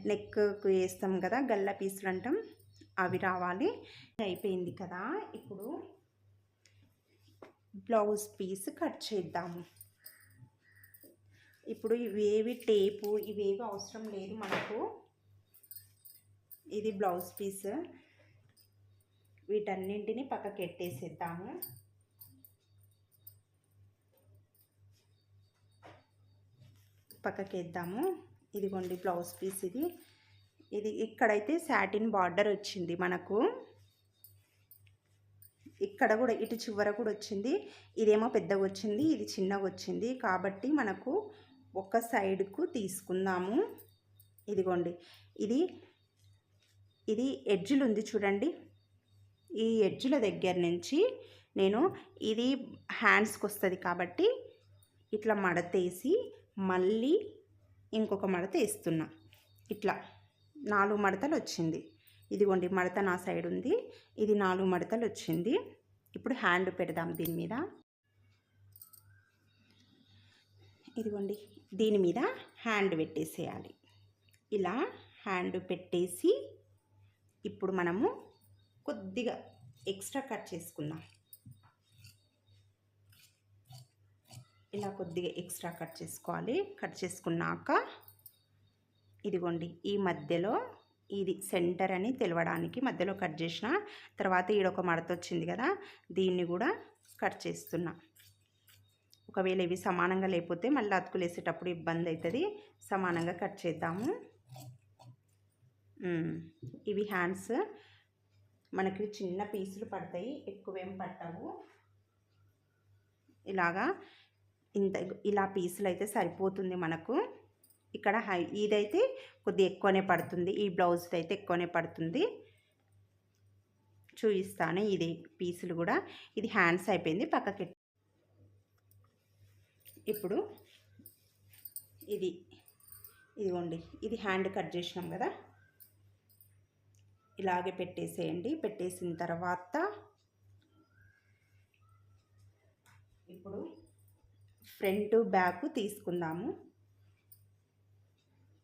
నెక్కు వేస్తాం కదా, గల్ల పీసులు అంటాం, అవి రావాలి. అయిపోయింది కదా, ఇప్పుడు బ్లౌజ్ పీస్ కట్ చేద్దాము. ఇప్పుడు ఇవేవి టేపు ఇవేవి అవసరం లేదు మనకు. ఇది బ్లౌజ్ పీస్. వీటన్నింటినీ పక్కకి ఎట్టేసేద్దాము. పక్కకేద్దాము. ఇదిగోండి బ్లౌజ్ పీస్. ఇది ఇక్కడైతే సాటిన్ బార్డర్ వచ్చింది మనకు. ఇక్కడ కూడా ఇటు చివర కూడా వచ్చింది. ఇదేమో పెద్దగా వచ్చింది, ఇది చిన్నగా వచ్చింది. కాబట్టి మనకు ఒక సైడ్కు తీసుకుందాము. ఇదిగోండి ఇది ఎడ్జ్లు ఉంది చూడండి. ఈ ఎడ్జ్ల దగ్గర నుంచి నేను ఇది హ్యాండ్స్కి వస్తుంది కాబట్టి ఇట్లా మడతేసి మళ్ళీ ఇంకొక మడత వేస్తున్నా. ఇట్లా 4 మడతలు వచ్చింది. ఇదిగోండి మడత నా సైడ్ ఉంది. ఇది 4 మడతలు వచ్చింది. ఇప్పుడు హ్యాండ్ పెడదాం దీని మీద. ఇదిగోండి దీని మీద హ్యాండ్ పెట్టేసేయాలి. ఇలా హ్యాండ్ పెట్టేసి ఇప్పుడు మనము కొద్దిగా ఎక్స్ట్రా కట్ చేసుకుందాం. ఇలా కొద్దిగా ఎక్స్ట్రా కట్ చేసుకోవాలి. కట్ చేసుకున్నాక ఇదిగోండి ఈ మధ్యలో ఇది సెంటర్ అని తెలవడానికి మధ్యలో కట్ చేసిన తర్వాత ఈడొక మడత వచ్చింది కదా, దీన్ని కూడా కట్ చేస్తున్నా. ఒకవేళ ఇవి సమానంగా లేకపోతే మళ్ళీ అతుకులేసేటప్పుడు ఇబ్బంది అవుతుంది. సమానంగా కట్ చేద్దాము. ఇవి హ్యాండ్స్ మనకి చిన్న పీసులు పడతాయి, ఎక్కువేం పట్టవు. ఇలాగా ఇలా పీసులు అయితే సరిపోతుంది మనకు. ఇక్కడ ఇదైతే కొద్దిగా ఎక్కువనే పడుతుంది, ఈ బ్లౌజ్ అయితే ఎక్కువనే పడుతుంది. చూపిస్తాను ఇది పీసులు కూడా. ఇది హ్యాండ్స్ అయిపోయింది పక్కకి. ఇప్పుడు ఇదిగోండి ఇది హ్యాండ్ కట్ చేసినాం కదా, ఇలాగే పెట్టేసేయండి. పెట్టేసిన తర్వాత ఇప్పుడు ఫ్రంట్ బ్యాక్ తీసుకుందాము.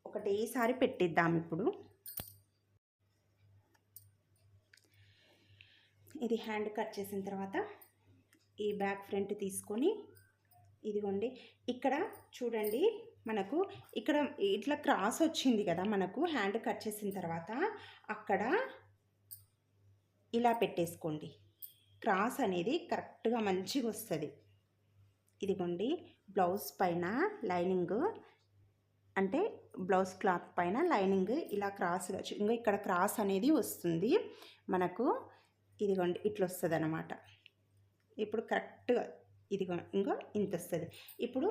ఒకటేసారి పెట్టిద్దాం. ఇప్పుడు ఇది హ్యాండ్ కట్ చేసిన తర్వాత ఈ బ్యాక్ ఫ్రంట్ తీసుకొని ఇదిగోండి ఇక్కడ చూడండి మనకు ఇక్కడ ఇట్లా క్రాస్ వచ్చింది కదా మనకు హ్యాండ్ కట్ చేసిన తర్వాత అక్కడ ఇలా పెట్టేసుకోండి. క్రాస్ అనేది కరెక్ట్గా మంచిగా వస్తుంది. ఇదిగోండి బ్లౌజ్ పైన లైనింగ్ అంటే బ్లౌజ్ క్లాత్ పైన లైనింగ్ ఇలా క్రాస్గా ఇంకా ఇక్కడ క్రాస్ అనేది వస్తుంది మనకు. ఇదిగోండి ఇట్లా వస్తుంది అన్నమాట. ఇప్పుడు కరెక్ట్గా ఇదిగో ఇంకో ఇంత వస్తుంది. ఇప్పుడు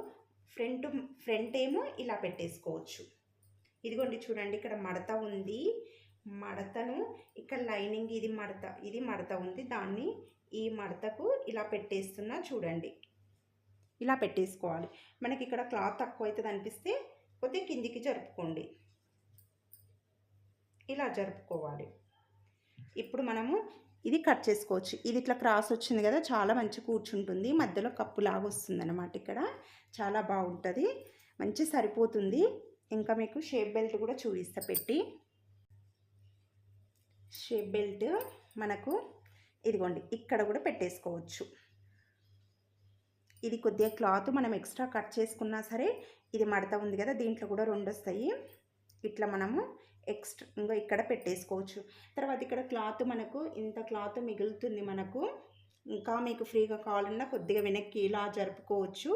ఫ్రంట్ ఏమో ఇలా పెట్టేసుకోవచ్చు. ఇదిగోండి చూడండి ఇక్కడ మడత ఉంది. మడతను ఇక్కడ లైనింగ్ ఇది మడత ఉంది. దాన్ని ఈ మడతకు ఇలా పెట్టేస్తున్నా చూడండి. ఇలా పెట్టేసుకోవాలి. మనకి ఇక్కడ క్లాత్ తక్కువ అవుతుంది అనిపిస్తే కొద్దిగా కిందికి జరుపుకోండి. ఇలా జరుపుకోవాలి. ఇప్పుడు మనము ఇది కట్ చేసుకోవచ్చు. ఇది ఇట్లా క్రాస్ వచ్చింది కదా, చాలా మంచి కూర్చుంటుంది. మధ్యలో కప్పులాగా వస్తుంది అన్నమాట. ఇక్కడ చాలా బాగుంటుంది, మంచి సరిపోతుంది. ఇంకా మీకు షేప్ బెల్ట్ కూడా చూపిస్తా పెట్టి. షేప్ బెల్ట్ మనకు ఇదిగోండి ఇక్కడ కూడా పెట్టేసుకోవచ్చు. ఇది కొద్దిగా క్లాత్ మనం ఎక్స్ట్రా కట్ చేసుకున్నా సరే ఇది మడత ఉంది కదా, దీంట్లో కూడా 2 వస్తాయి. ఇట్లా మనము ఎక్స్ట్రా ఇంకా ఇక్కడ పెట్టేసుకోవచ్చు. తర్వాత ఇక్కడ క్లాత్ మనకు ఇంత క్లాత్ మిగులుతుంది మనకు. ఇంకా మీకు ఫ్రీగా కావాలన్నా కొద్దిగా వెనక్కి ఇలా జరుపుకోవచ్చు.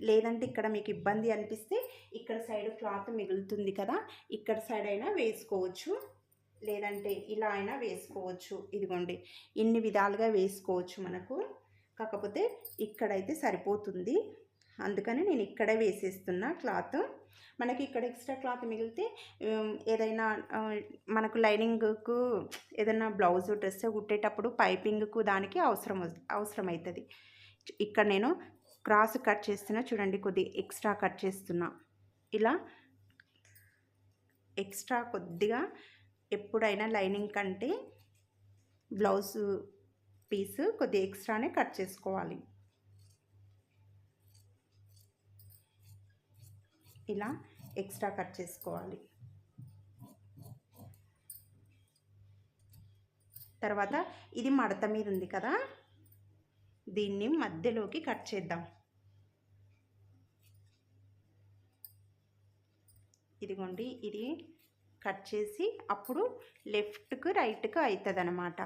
లేదంటే ఇక్కడ మీకు ఇబ్బంది అనిపిస్తే ఇక్కడ సైడ్ క్లాత్ మిగులుతుంది కదా, ఇక్కడ సైడ్ అయినా వేసుకోవచ్చు. లేదంటే ఇలా అయినా వేసుకోవచ్చు. ఇదిగోండి ఇన్ని విధాలుగా వేసుకోవచ్చు మనకు. కాకపోతే ఇక్కడైతే సరిపోతుంది, అందుకని నేను ఇక్కడే వేసేస్తున్నా క్లాత్. మనకి ఇక్కడ ఎక్స్ట్రా క్లాత్ మిగిలితే ఏదైనా మనకు లైనింగ్కు ఏదైనా బ్లౌజ్ డ్రెస్ కుట్టేటప్పుడు పైపింగ్కు దానికి అవసరం అవుతుంది. ఇక్కడ నేను క్రాస్ కట్ చేస్తున్నా చూడండి, కొద్దిగా ఎక్స్ట్రా కట్ చేస్తున్నా. ఇలా ఎక్స్ట్రా కొద్దిగా ఎప్పుడైనా లైనింగ్ కంటే బ్లౌజ్ పీస్ కొద్దిగా ఎక్స్ట్రానే కట్ చేసుకోవాలి. ఇలా ఎక్స్ట్రా కట్ చేసుకోవాలి. తర్వాత ఇది మడత మీద ఉంది కదా, దీన్ని మధ్యలోకి కట్ చేద్దాం. ఇదిగోండి ఇది కట్ చేసి అప్పుడు లెఫ్ట్కు రైట్కు అవుతుంది అనమాట.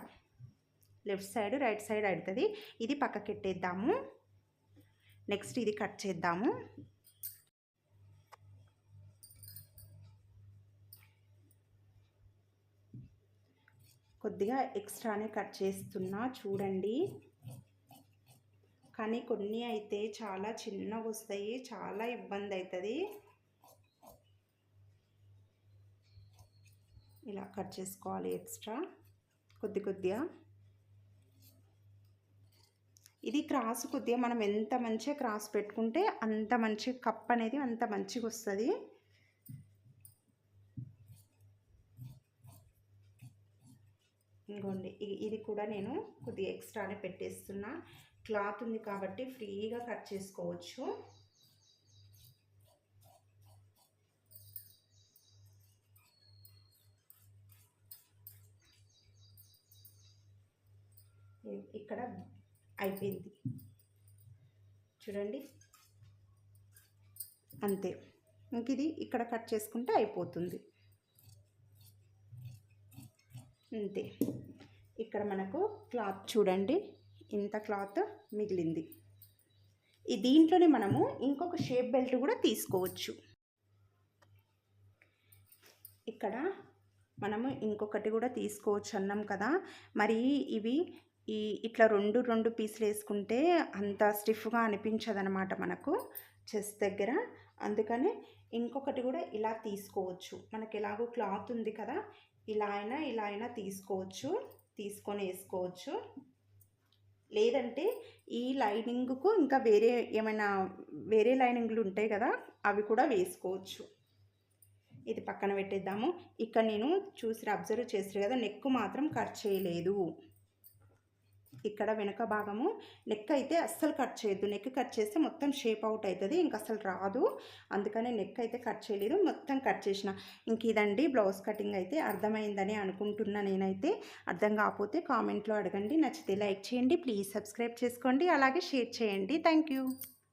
లెఫ్ట్ సైడ్ రైట్ సైడ్ అవుతుంది. ఇది పక్కకెట్టేద్దాము. నెక్స్ట్ ఇది కట్ చేద్దాము. కొద్దిగా ఎక్స్ట్రానే కట్ చేస్తున్నా చూడండి. కానీ కొన్ని అయితే చాలా చిన్నగా వస్తాయి, చాలా ఇబ్బంది అవుతుంది. ఇలా కట్ చేసుకోవాలి ఎక్స్ట్రా కొద్దిగా. ఇది క్రాస్ కొద్దిగా మనం ఎంత మంచిగా క్రాస్ పెట్టుకుంటే అంత మంచి కప్ అనేది అంత మంచిగా వస్తుంది. ఇంకోండి ఇది కూడా నేను కొద్దిగా ఎక్స్ట్రానే పెట్టేస్తున్నా. క్లాత్ ఉంది కాబట్టి ఫ్రీగా కట్ చేసుకోవచ్చు. ఇక్కడ అయిపోయింది చూడండి, అంతే. ఇంక ఇది ఇక్కడ కట్ చేసుకుంటే అయిపోతుంది, అంతే. ఇక్కడ మనకు క్లాత్ చూడండి ఇంత క్లాత్ మిగిలింది. ఈ దీంట్లోనే మనము ఇంకొక షేప్ బెల్ట్ కూడా తీసుకోవచ్చు. ఇక్కడ మనము ఇంకొకటి కూడా తీసుకోవచ్చు అన్నాం కదా. మరి ఇవి ఇట్లా రెండు పీసులు వేసుకుంటే అంత స్టిఫ్గా అనిపించదనమాట మనకు చెస్ట్ దగ్గర. అందుకనే ఇంకొకటి కూడా ఇలా తీసుకోవచ్చు. మనకి ఎలాగో క్లాత్ ఉంది కదా, ఇలా అయినా తీసుకోవచ్చు, తీసుకొని వేసుకోవచ్చు. లేదంటే ఈ లైనింగ్కు ఇంకా వేరే లైనింగ్లు ఉంటాయి కదా, అవి కూడా వేసుకోవచ్చు. ఇది పక్కన పెట్టేద్దాము. ఇక్కడ నేను అబ్జర్వ్ చేసారు కదా, నెక్ మాత్రం కట్ చేయలేదు. ఇక్కడ వెనక భాగము నెక్ అయితే అస్సలు కట్ చేయొద్దు. నెక్ కట్ చేస్తే మొత్తం షేప్ అవుట్ అవుతుంది, ఇంక అసలు రాదు. అందుకనే నెక్ అయితే కట్ చేయలేదు, మొత్తం కట్ చేసిన. ఇంక ఇదండి బ్లౌజ్ కటింగ్. అయితే అర్థమైందని అనుకుంటున్నా నేనైతే. అర్థం కాకపోతే కామెంట్లో అడగండి. నచ్చితే లైక్ చేయండి, ప్లీజ్ సబ్స్క్రైబ్ చేసుకోండి, అలాగే షేర్ చేయండి. Thank you.